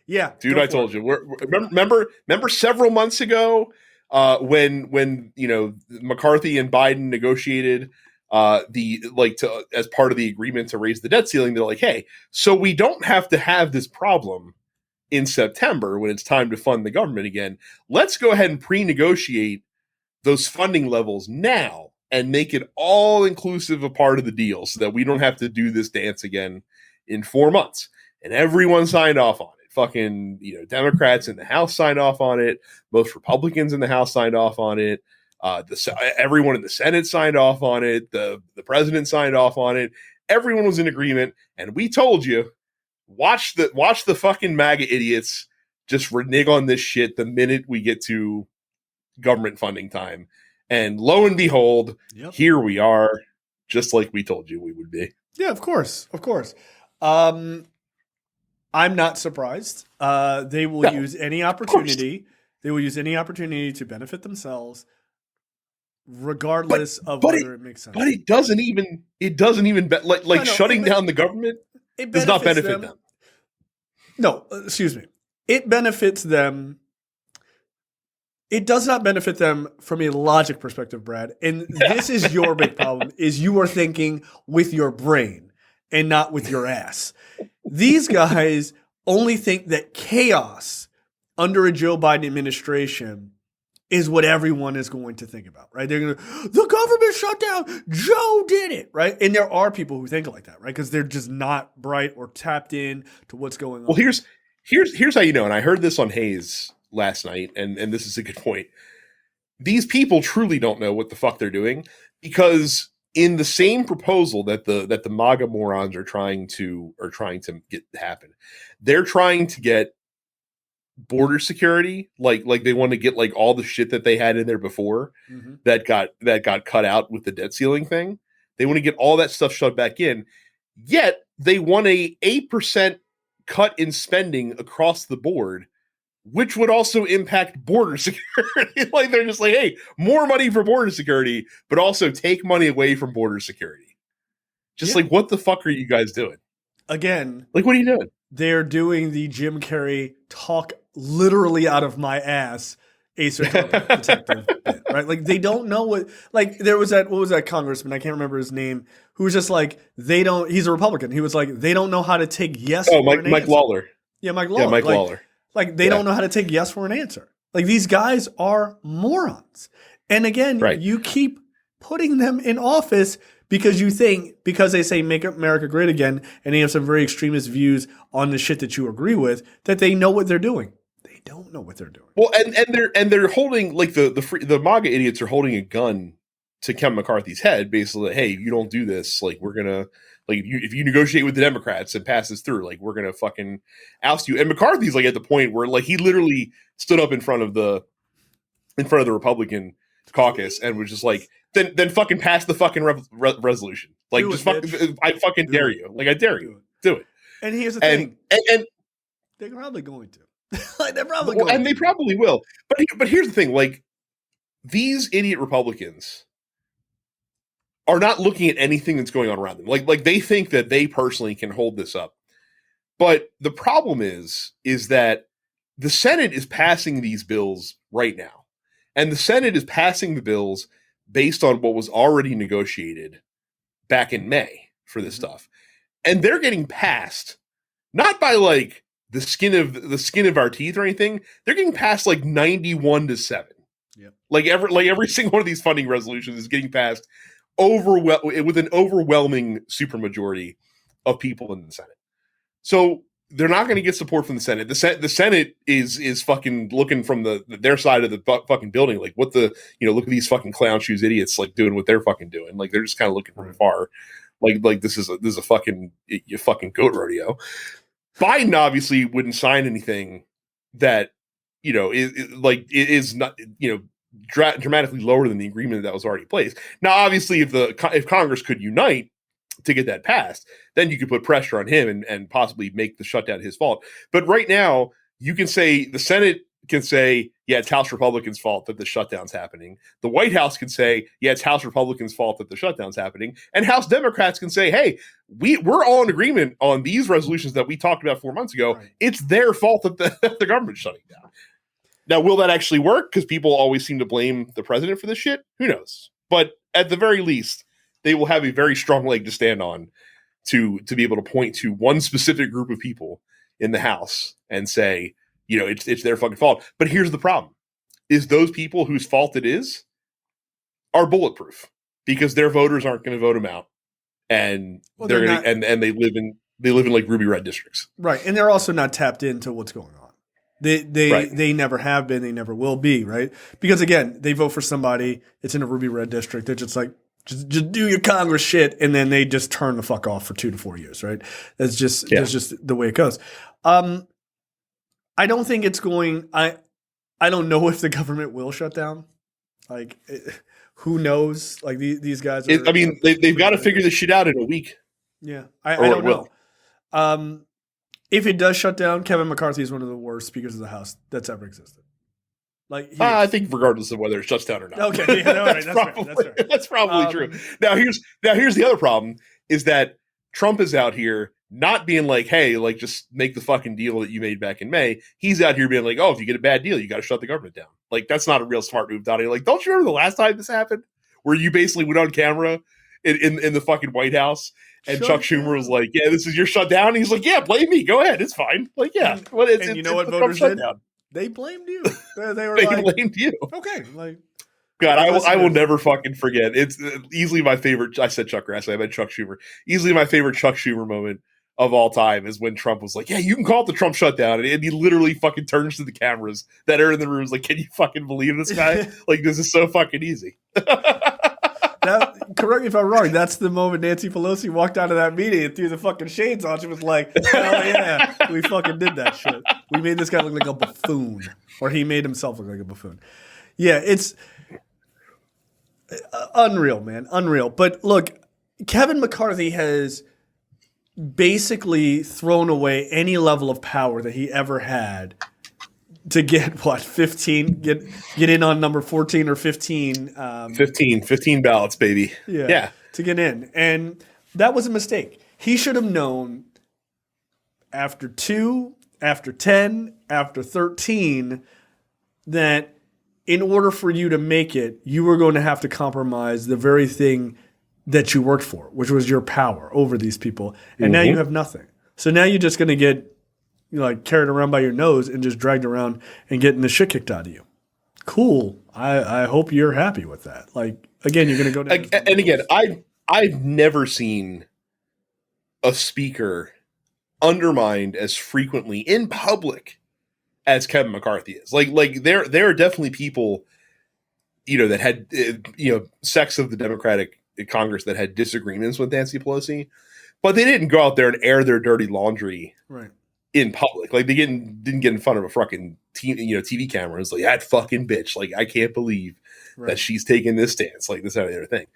Yeah, dude, I told you. Remember several months ago when McCarthy and Biden negotiated as part of the agreement to raise the debt ceiling. They're like, hey, so we don't have to have this problem in September when it's time to fund the government again. Let's go ahead and pre-negotiate those funding levels now and make it all inclusive a part of the deal so that we don't have to do this dance again in 4 months. And everyone signed off on it. Fucking, Democrats in the House signed off on it. Most Republicans in the House signed off on it. Everyone in the Senate signed off on it. The president signed off on it. Everyone was in agreement. And we told you, watch the fucking MAGA idiots just renege on this shit the minute we get to government funding time. And lo and behold, Here we are, just like we told you we would be. Yeah, of course. I'm not surprised. They will use any opportunity. They will use any opportunity to benefit themselves, regardless of whether it makes sense. But it doesn't even shutting down the government does not benefit them. No, excuse me. It benefits them. It does not benefit them from a logic perspective, Brad. And this is your big problem: is you are thinking with your brain and not with your ass. These guys only think that chaos under a Joe Biden administration is what everyone is going to think about, right? They're going to, the government shut down, Joe did it, right? And there are people who think like that, right? Because they're just not bright or tapped in to what's going on. Well, here's how you know, and I heard this on Hayes last night, and this is a good point. These people truly don't know what the fuck they're doing, because in the same proposal that the MAGA morons are trying to get happen, they're trying to get border security, like they want to get like all the shit that they had in there before that got cut out with the debt ceiling thing. They want to get all that stuff shut back in. Yet they want a 8% cut in spending across the board, which would also impact border security. Like they're just like, hey, more money for border security, but also take money away from border security. Just like, what the fuck are you guys doing? Again, like, what are you doing? They're doing the Jim Carrey talk literally out of my ass Ace detective bit, right? Like they don't know what. Like there was what was that congressman? I can't remember his name. Who was just like he's a Republican. He was like, they don't know how to take yes. Oh, Mike Lawler. Yeah, Mike Lawler. Yeah, Mike Lawler. Like they don't know how to take yes for an answer. Like these guys are morons. And again, you keep putting them in office because you think, because they say make America great again, and they have some very extremist views on the shit that you agree with, that they know what they're doing. They don't know what they're doing. Well, and they're holding, like the MAGA idiots are holding a gun to Kevin McCarthy's head, basically, hey, you don't do this, like we're gonna, like if you negotiate with the Democrats and pass this through, like we're gonna fucking oust you. And McCarthy's like at the point where like he literally stood up in front of the Republican caucus and was just like, then fucking pass the fucking resolution. Like I fucking dare you. Like I dare you. Do it. And here's the thing. And they're probably going to. Like they're probably going to. And they probably will. But here's the thing, like these idiot Republicans are not looking at anything that's going on around them. Like they think that they personally can hold this up. But the problem is that the Senate is passing these bills right now. And the Senate is passing the bills based on what was already negotiated back in May for this stuff. And they're getting passed not by like the skin of our teeth or anything. They're getting passed like 91-7. Yep. Like every single one of these funding resolutions is getting passed with an overwhelming supermajority of people in the Senate. So they're not going to get support from the Senate. The Senate is fucking looking from their side of the fucking building, like what the, look at these fucking clown shoes idiots like doing what they're fucking doing. Like they're just kind of looking from afar, like this is a fucking goat rodeo. Biden obviously wouldn't sign anything that is not dramatically lower than the agreement that was already placed. Now, obviously, if Congress could unite to get that passed, then you could put pressure on him and possibly make the shutdown his fault. But right now, you can say the Senate can say, yeah, it's House Republicans' fault that the shutdown's happening. The White House can say, yeah, it's House Republicans' fault that the shutdown's happening. And House Democrats can say, hey, we're all in agreement on these resolutions that we talked about 4 months ago. Right. It's their fault that the government's shutting down. Now, will that actually work? Because people always seem to blame the president for this shit. Who knows? But at the very least, they will have a very strong leg to stand on to be able to point to one specific group of people in the House and say, you know, it's their fucking fault. But here's the problem: is those people whose fault it is are bulletproof because their voters aren't going to vote them out, and they're going to and they live in like ruby red districts, right? And they're also not tapped into what's going on. They never have been. They never will be, right? Because again, they vote for somebody. It's in a ruby red district. They're just like, just do your Congress shit, and then they just turn the fuck off for 2 to 4 years, right? That's just the way it goes. I don't think it's going. I don't know if the government will shut down. Like, who knows? Like these guys. They've got to figure this shit out in a week. Yeah, I don't know. If it does shut down, Kevin McCarthy is one of the worst speakers of the House that's ever existed. Like, I think regardless of whether it shuts down or not. Okay, yeah, no, that's right. That's probably true. Now here's the other problem is that Trump is out here not being like, hey, like just make the fucking deal that you made back in May. He's out here being like, oh, if you get a bad deal, you got to shut the government down. Like, that's not a real smart move, Donnie. Like, don't you remember the last time this happened, where you basically went on camera in the fucking White House? And Chuck Schumer was like, yeah, this is your shutdown. And he's like, yeah, blame me. Go ahead. It's fine. Like, yeah. And you know what voters did? They blamed you. They were like, blamed you. Okay. Like, God, I will never fucking forget. It's easily my favorite. I said Chuck Grassley. I meant Chuck Schumer. Easily my favorite Chuck Schumer moment of all time is when Trump was like, yeah, you can call it the Trump shutdown. And he literally fucking turns to the cameras that are in the rooms like, can you fucking believe this guy? Like, this is so fucking easy. Correct me if I'm wrong. That's the moment Nancy Pelosi walked out of that meeting and threw the fucking shades on. She was like, hell yeah, we fucking did that shit. We made this guy look like a buffoon. Or he made himself look like a buffoon. Yeah, it's unreal, man. Unreal. But look, Kevin McCarthy has basically thrown away any level of power that he ever had to get 15, get in on number 14 or 15. 15 ballots, baby. Yeah. To get in. And that was a mistake. He should have known after 2, after 10, after 13, that in order for you to make it, you were going to have to compromise the very thing that you worked for, which was your power over these people. And now you have nothing. So now you're just going to get carried around by your nose and just dragged around and getting the shit kicked out of you. Cool. I hope you're happy with that. Like, again, you're going to go down. And again, I've never seen a speaker undermined as frequently in public as Kevin McCarthy is. Like there are definitely people, that had, sects of the Democratic Congress that had disagreements with Nancy Pelosi, but they didn't go out there and air their dirty laundry. Right. In public. Like, they didn't get in front of a fucking TV camera. It's like, that fucking bitch. Like, I can't believe that she's taking this stance. Like, this, that, and the other thing.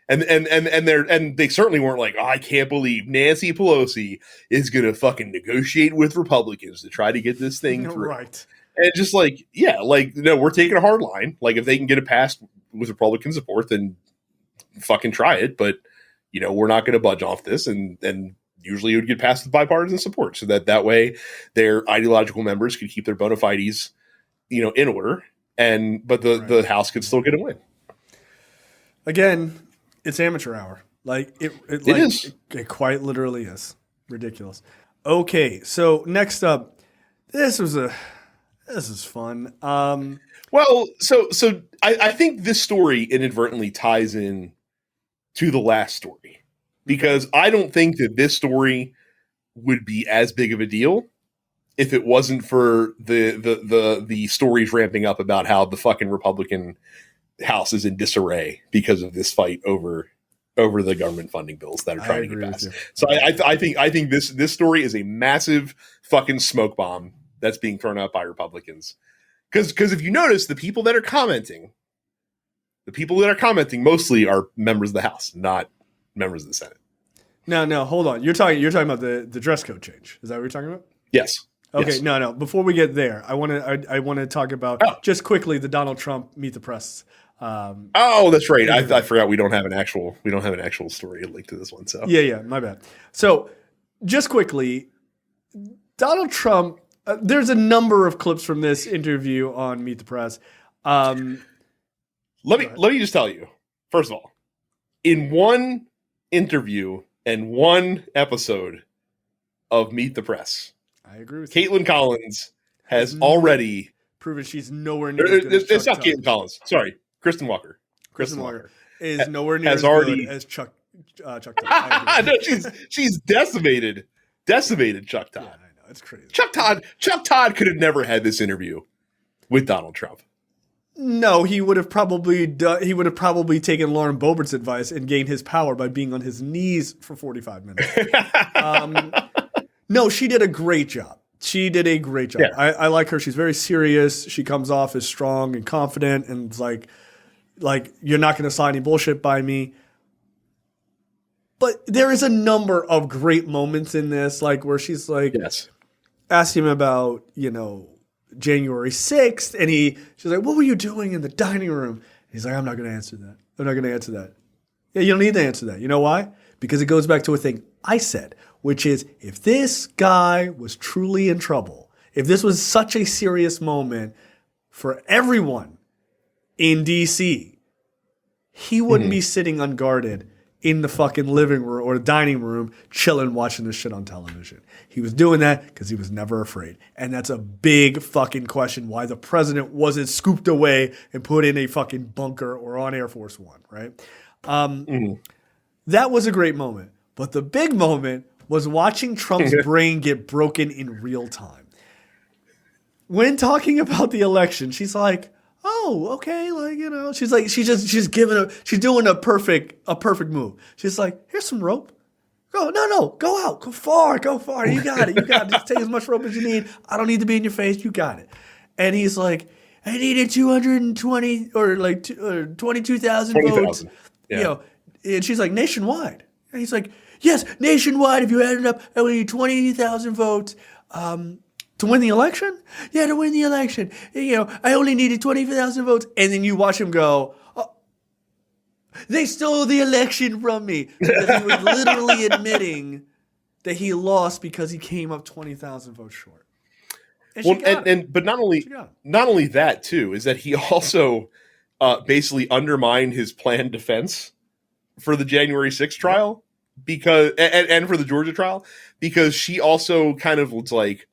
And they certainly weren't like, oh, I can't believe Nancy Pelosi is going to fucking negotiate with Republicans to try to get this thing through. Right. And just like, yeah, like, no, we're taking a hard line. Like, if they can get it passed with Republican support, then fucking try it. But, we're not going to budge off this. And usually it would get passed with bipartisan support, so that way their ideological members could keep their bona fides, in order, but the House could still get a win. Again, it's amateur hour. Like it is. It quite literally is ridiculous. Okay, so next up, this is fun. Well, so I think this story inadvertently ties in to the last story. Because I don't think that this story would be as big of a deal if it wasn't for the stories ramping up about how the fucking Republican House is in disarray because of this fight over the government funding bills that are trying to get passed. So I think this story is a massive fucking smoke bomb that's being thrown out by Republicans. Because if you notice, the people that are commenting The people that are commenting mostly are members of the House, not members of the Senate. No, hold on. You're talking about the dress code change. Is that what you're talking about? Yes. Okay, yes. no. Before we get there, I want to talk about just quickly the Donald Trump Meet the Press. That's right. I forgot we don't have an actual story linked to this one. So yeah, my bad. So just quickly, Donald Trump. There's a number of clips from this interview on Meet the Press. Let me just tell you. First of all, in one interview and one episode of Meet the Press, I agree with Caitlin Collins has already proven she's nowhere near as good as Chuck It's not Todd. Caitlin Collins. Sorry, Kristen Walker. Kristen Walker is nowhere near as already, good as Chuck Todd. No, she's decimated Chuck Todd. Yeah, I know, it's crazy. Chuck Todd could have never had this interview with Donald Trump. No, he would have probably taken Lauren Boebert's advice and gained his power by being on his knees for 45 minutes. No, she did a great job. Yeah. I like her. She's very serious. She comes off as strong and confident, and it's like you're not going to sign any bullshit by me. But there is a number of great moments in this, like where she's like, asked him about, January 6th, and she's like, what were you doing in the dining room? He's like, I'm not going to answer that. Yeah, you don't need to answer that. You know why? Because it goes back to a thing I said, which is if this guy was truly in trouble, if this was such a serious moment for everyone in D.C., he wouldn't be sitting unguarded in the fucking living room or dining room chilling watching this shit on television. He was doing that because he was never afraid. And that's a big fucking question why the president wasn't scooped away and put in a fucking bunker or on Air Force One, right? That was a great moment. But the big moment was watching Trump's brain get broken in real time. When talking about the election, she's like, oh, okay, she's doing a perfect move. She's like, here's some rope. Go out, go far. You got it. Just take as much rope as you need. I don't need to be in your face. You got it. And he's like, I needed 220 or 22,000 votes. Yeah. And she's like, nationwide. And he's like, yes, nationwide. If you added up, I would need 20,000 votes. To win the election? Yeah, to win the election. I only needed 20,000 votes. And then you watch him go, oh, they stole the election from me. Because he was literally admitting that he lost because he came up 20,000 votes short. But not only that too, is that he also basically undermined his planned defense for the January 6th trial because and for the Georgia trial, because she also kind of was like,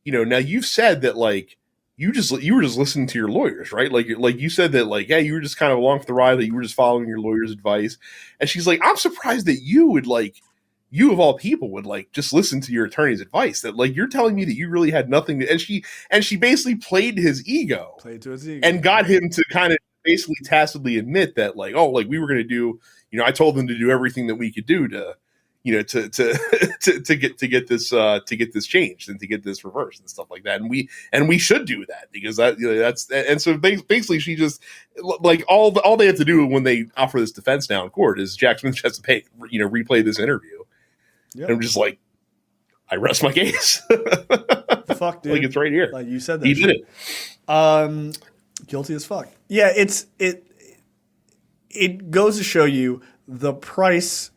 now you've said that you were just listening to your lawyers, right? Like you said that you were just kind of along for the ride, that you were just following your lawyer's advice. And she's like, I'm surprised that you of all people would just listen to your attorney's advice. That you're telling me that you really had nothing to, and she basically played to his ego and got him to kind of basically tacitly admit that we were going to do, I told them to do everything that we could do to get this changed and to get this reversed and stuff like that, and we should do that because that's, and so basically she just all they have to do when they offer this defense now in court is Jack Smith has to replay this interview, and I'm just like, I rest my case. Fuck, dude, it's right here. Like you said that he did it. Guilty as fuck. Yeah, it goes to show you the price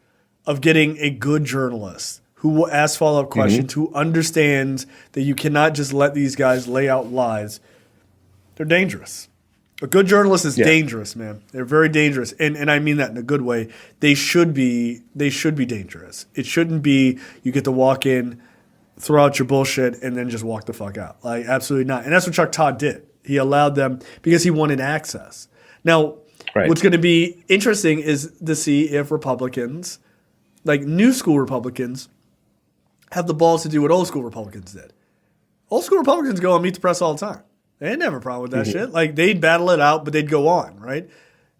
of getting a good journalist who will ask follow-up questions, who understands that you cannot just let these guys lay out lies. They're dangerous. A good journalist is dangerous, man. They're very dangerous. And I mean that in a good way. They should be dangerous. It shouldn't be you get to walk in, throw out your bullshit, and then just walk the fuck out. Absolutely not. And that's what Chuck Todd did. He allowed them because he wanted access. Now, what's going to be interesting is to see if Republicans, new school Republicans, have the balls to do what old school Republicans did. Old school Republicans go and Meet the Press all the time. They didn't have a problem with that shit. They'd battle it out, but they'd go on, right?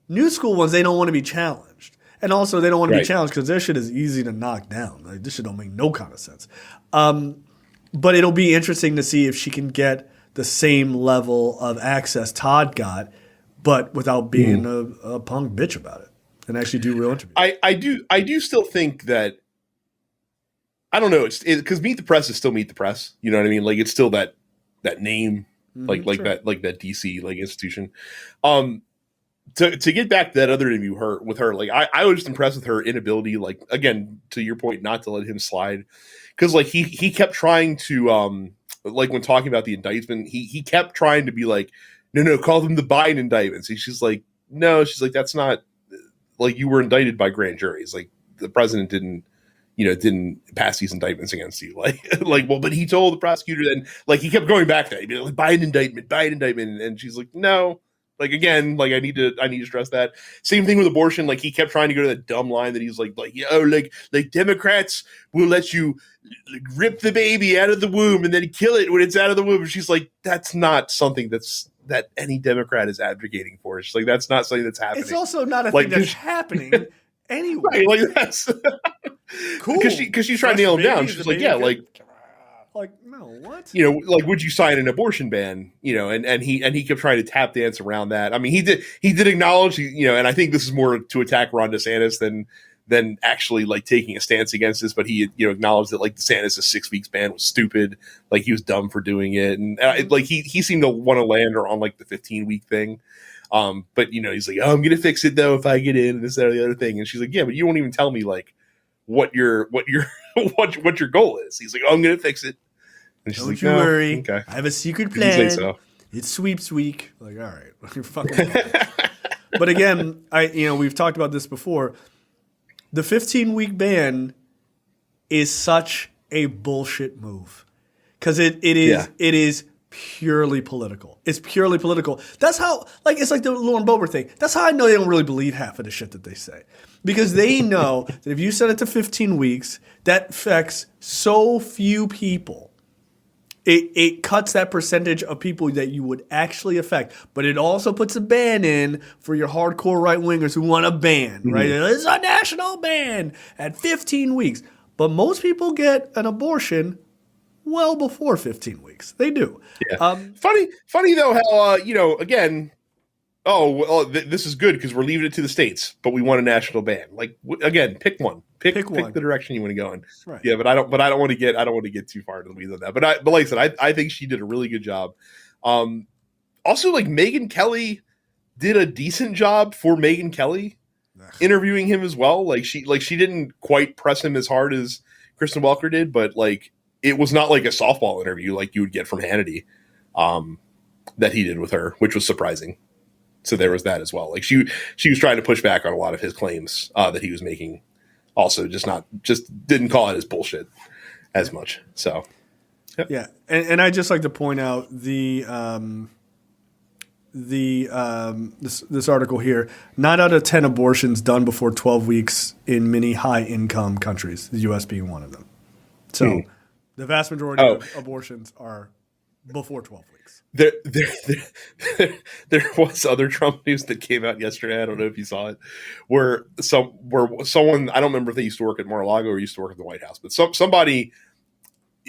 New school ones, they don't want to be challenged. And also, they don't want to be challenged because their shit is easy to knock down. This shit don't make no kind of sense. But it'll be interesting to see if she can get the same level of access Todd got, but without being a punk bitch about it and actually do real interviews. I do still think that, I don't know, it's because Meet the Press is still Meet the Press. You know what I mean? Like, it's still that name, like sure. that DC like institution. To get back to that other interview with her, like I was just impressed with her inability, like, again, to your point, not to let him slide, because like he kept trying to like when talking about the indictment, he kept trying to be like, no, call them the Biden indictments. And she's like, no, she's like, that's not, like, you were indicted by grand juries. Like, the president didn't pass these indictments against you. Like, well, but he told the prosecutor, then, like, he kept going back to that. He'd be like, Biden indictment. And she's like, no. Like, again, like, I need to stress that. Same thing with abortion. Like, he kept trying to go to that dumb line that he's like, like Democrats will let you rip the baby out of the womb and then kill it when it's out of the womb. And she's like, that's not something that any Democrat is advocating for. She's like, that's not something that's happening. It's also not a thing that's happening anyway. Right, like, that's cool. Because she's trying to nail him down. She's like, yeah, like, no, what? You know, like, would you sign an abortion ban? You know, and he kept trying to tap dance around that. I mean, he did acknowledge, you know, and I think this is more to attack Ron DeSantis than actually, like, taking a stance against this. But he, you know, acknowledged that, like, DeSantis' 6 weeks ban was stupid. Like, he was dumb for doing it, and like he seemed to want to land her on, like, the 15-week thing. But, you know, he's like, oh, I'm gonna fix it though if I get in, and this, that, or the other thing. And she's like, yeah, but you won't even tell me, like, what your what your goal is. He's like, oh, I'm gonna fix it. And she's Don't like, you no, worry. okay. I have a secret Didn't say plan. so. It's sweeps week. Like, all right, you're fucking. But again, we've talked about this before. The 15-week ban is such a bullshit move because it is purely political. It's purely political. That's how, like, it's like the Lauren Boebert thing. That's how I know they don't really believe half of the shit that they say, because they know that if you set it to 15 weeks, that affects so few people. It cuts that percentage of people that you would actually affect, but it also puts a ban in for your hardcore right-wingers who want a ban, right? It's a national ban at 15 weeks. But most people get an abortion well before 15 weeks. They do. Yeah. Funny though how, again, this is good because we're leaving it to the states, but we want a national ban. Like, again, pick one. Pick the direction you want to go in. Right. Yeah, but I don't want to get too far into the weeds on that. But like I said, I think she did a really good job. Also, like, Megyn Kelly did a decent job for Megyn Kelly interviewing him as well. Like, she didn't quite press him as hard as Kristen Welker did, but, like, it was not like a softball interview like you would get from Hannity that he did with her, which was surprising. So there was that as well. Like, she was trying to push back on a lot of his claims that he was making. Also, just didn't call it as bullshit as much. So, yep. Yeah, and I just like to point out this article here. 9 out of 10 abortions done before 12 weeks in many high income countries, the U.S. being one of them. So, the vast majority of abortions are before 12 weeks. There was other Trump news that came out yesterday. I don't know if you saw it, where someone, I don't remember if they used to work at Mar-a-Lago or used to work at the White House, but somebody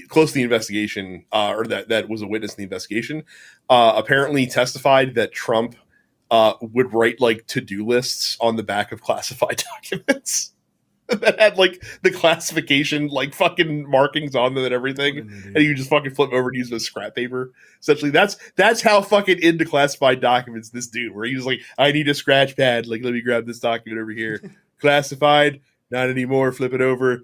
close to the investigation, or that was a witness in the investigation, apparently testified that Trump would write, like, to-do lists on the back of classified documents that had, like, the classification, like, fucking markings on them and everything, and you just fucking flip over and use it as scrap paper. Essentially, that's how fucking into classified documents this dude, where he was like, I need a scratch pad, like, let me grab this document over here. Classified, not anymore, flip it over.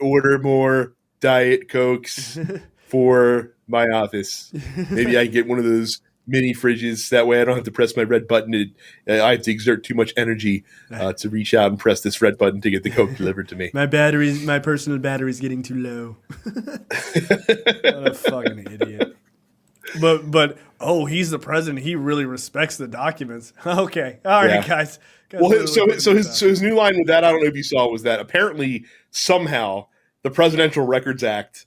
Order more Diet Cokes for my office. Maybe I can get one of those mini fridges. That way I don't have to press my red button. I have to exert too much energy to reach out and press this red button to get the Coke delivered to me. My personal battery's getting too low. What a fucking idiot. But he's the president. He really respects the documents. Okay. All right, guys. Well, so his new line with that, I don't know if you saw, was that apparently somehow the Presidential Records Act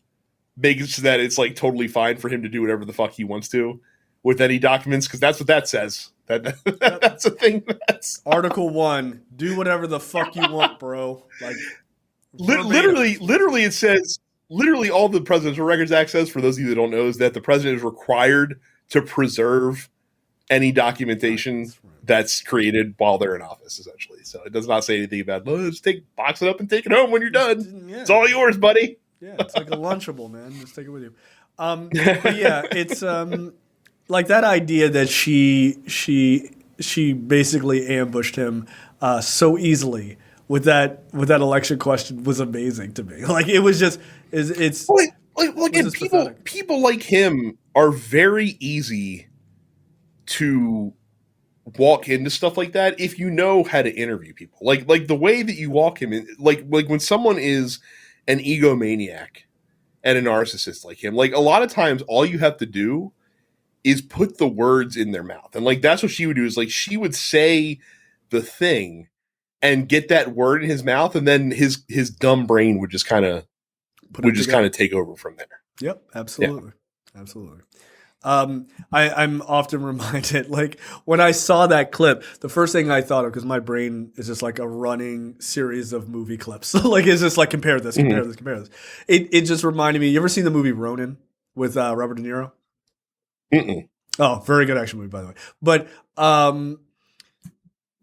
makes it so that it's, like, totally fine for him to do whatever the fuck he wants to with any documents, because that's what that says. That's a thing. That's Article 1. Do whatever the fuck you want, bro. Like, literally, it says. Literally, all the Presidential Records Act says, for those of you that don't know, is that the president is required to preserve any documentation that's created while they're in office, essentially. So it does not say anything about, let's box it up and take it home when you're done. Yeah. It's all yours, buddy. Yeah, it's like a Lunchable, man. Just take it with you. But yeah, it's like that idea that she basically ambushed him so easily with that election question was amazing to me. Like it was just it's like again, people like him are very easy to walk into stuff like that if you know how to interview people. Like the way that you walk him in, like when someone is an egomaniac and a narcissist like him, like a lot of times all you have to do is put the words in their mouth. And like that's what she would do, is like she would say the thing and get that word in his mouth, and then his dumb brain would just kind of take over from there. Yep, absolutely. Yeah. Absolutely. I'm often reminded, like when I saw that clip, the first thing I thought of, because my brain is just like a running series of movie clips. Like it's just like compare this. It just reminded me. You ever seen the movie Ronin with Robert De Niro? Mm-mm. Oh, very good action movie, by the way. But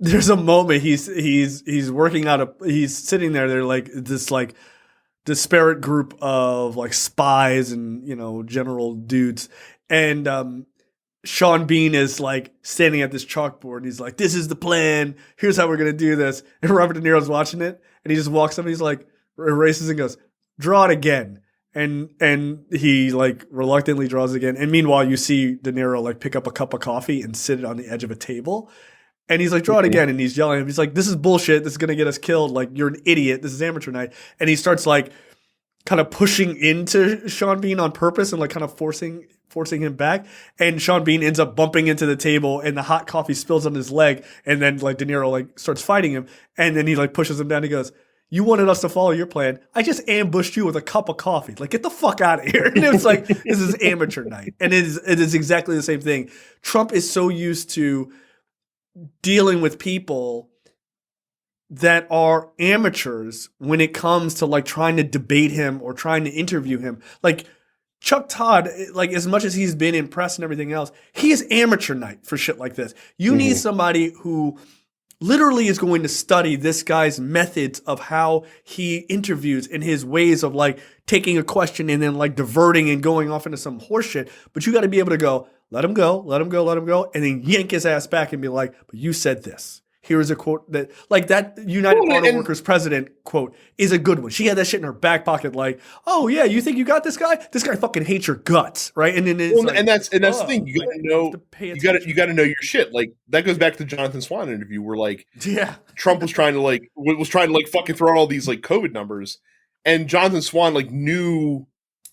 there's a moment he's working out he's sitting there. They're like this like disparate group of like spies and general dudes. And Sean Bean is like standing at this chalkboard and he's like, this is the plan. Here's how we're going to do this. And Robert De Niro's watching it and he just walks up and he's like, erases and goes, draw it again. And he like reluctantly draws it again. And meanwhile, you see De Niro like pick up a cup of coffee and sit it on the edge of a table. And he's like, draw it again. And he's yelling at him. He's like, this is bullshit. This is going to get us killed. Like, you're an idiot. This is amateur night. And he starts like kind of pushing into Sean Bean on purpose and like kind of forcing him back. And Sean Bean ends up bumping into the table and the hot coffee spills on his leg. And then like De Niro like starts fighting him. And then he like pushes him down. He goes, you wanted us to follow your plan. I just ambushed you with a cup of coffee. Like, get the fuck out of here. And it was like, this is amateur night. And it is exactly the same thing. Trump is so used to dealing with people that are amateurs when it comes to like trying to debate him or trying to interview him. Like Chuck Todd, like as much as he's been in press and everything else, he is amateur night for shit like this. You need somebody who literally is going to study this guy's methods of how he interviews and his ways of like taking a question and then like diverting and going off into some horseshit. But you got to be able to go, let him go, and then yank his ass back and be like, but you said this. Here's a quote that, like that United Auto Workers president quote is a good one. She had that shit in her back pocket, like, "Oh yeah, you think you got this guy? This guy fucking hates your guts, right?" And then that's the thing. You gotta know. You gotta know your shit. Like that goes back to the Jonathan Swan interview, where like, Trump was trying to fucking throw out all these like COVID numbers, and Jonathan Swan like knew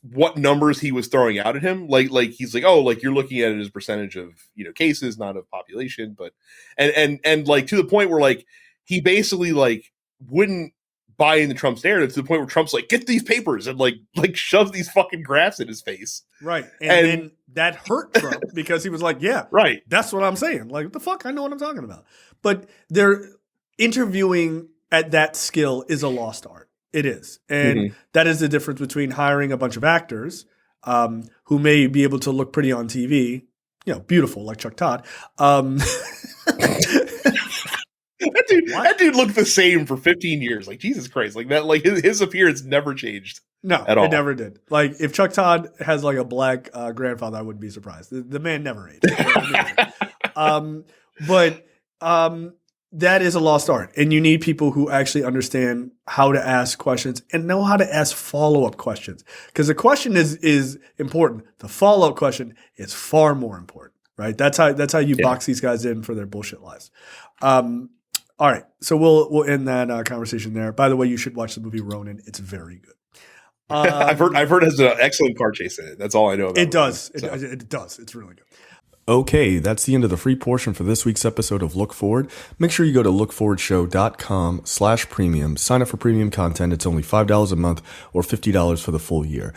what numbers he was throwing out at him. Like he's like, oh, like you're looking at it as percentage of cases, not of population, but and like to the point where like he basically like wouldn't buy into Trump's narrative, to the point where Trump's like, get these papers, and like shoves these fucking graphs in his face. Right. And then that hurt Trump because he was like, yeah, right. That's what I'm saying. Like, what the fuck? I know what I'm talking about. But they're interviewing at that skill is a lost art. It is. And that is the difference between hiring a bunch of actors who may be able to look pretty on TV, beautiful like Chuck Todd. That dude looked the same for 15 years. Like, Jesus Christ. Like that, like his appearance never changed. No, at all. It never did. Like if Chuck Todd has like a black grandfather, I wouldn't be surprised. The man never aged. But that is a lost art, and you need people who actually understand how to ask questions and know how to ask follow-up questions. Because the question is important. The follow-up question is far more important, right? That's how you box these guys in for their bullshit lies. All right, so we'll end that conversation there. By the way, you should watch the movie Ronin. It's very good. I've heard it has an excellent car chase in it. That's all I know about it. It does. It does. It's really good. Okay, that's the end of the free portion for this week's episode of Look Forward. Make sure you go to lookforwardshow.com/premium. Sign up for premium content. It's only $5 a month or $50 for the full year.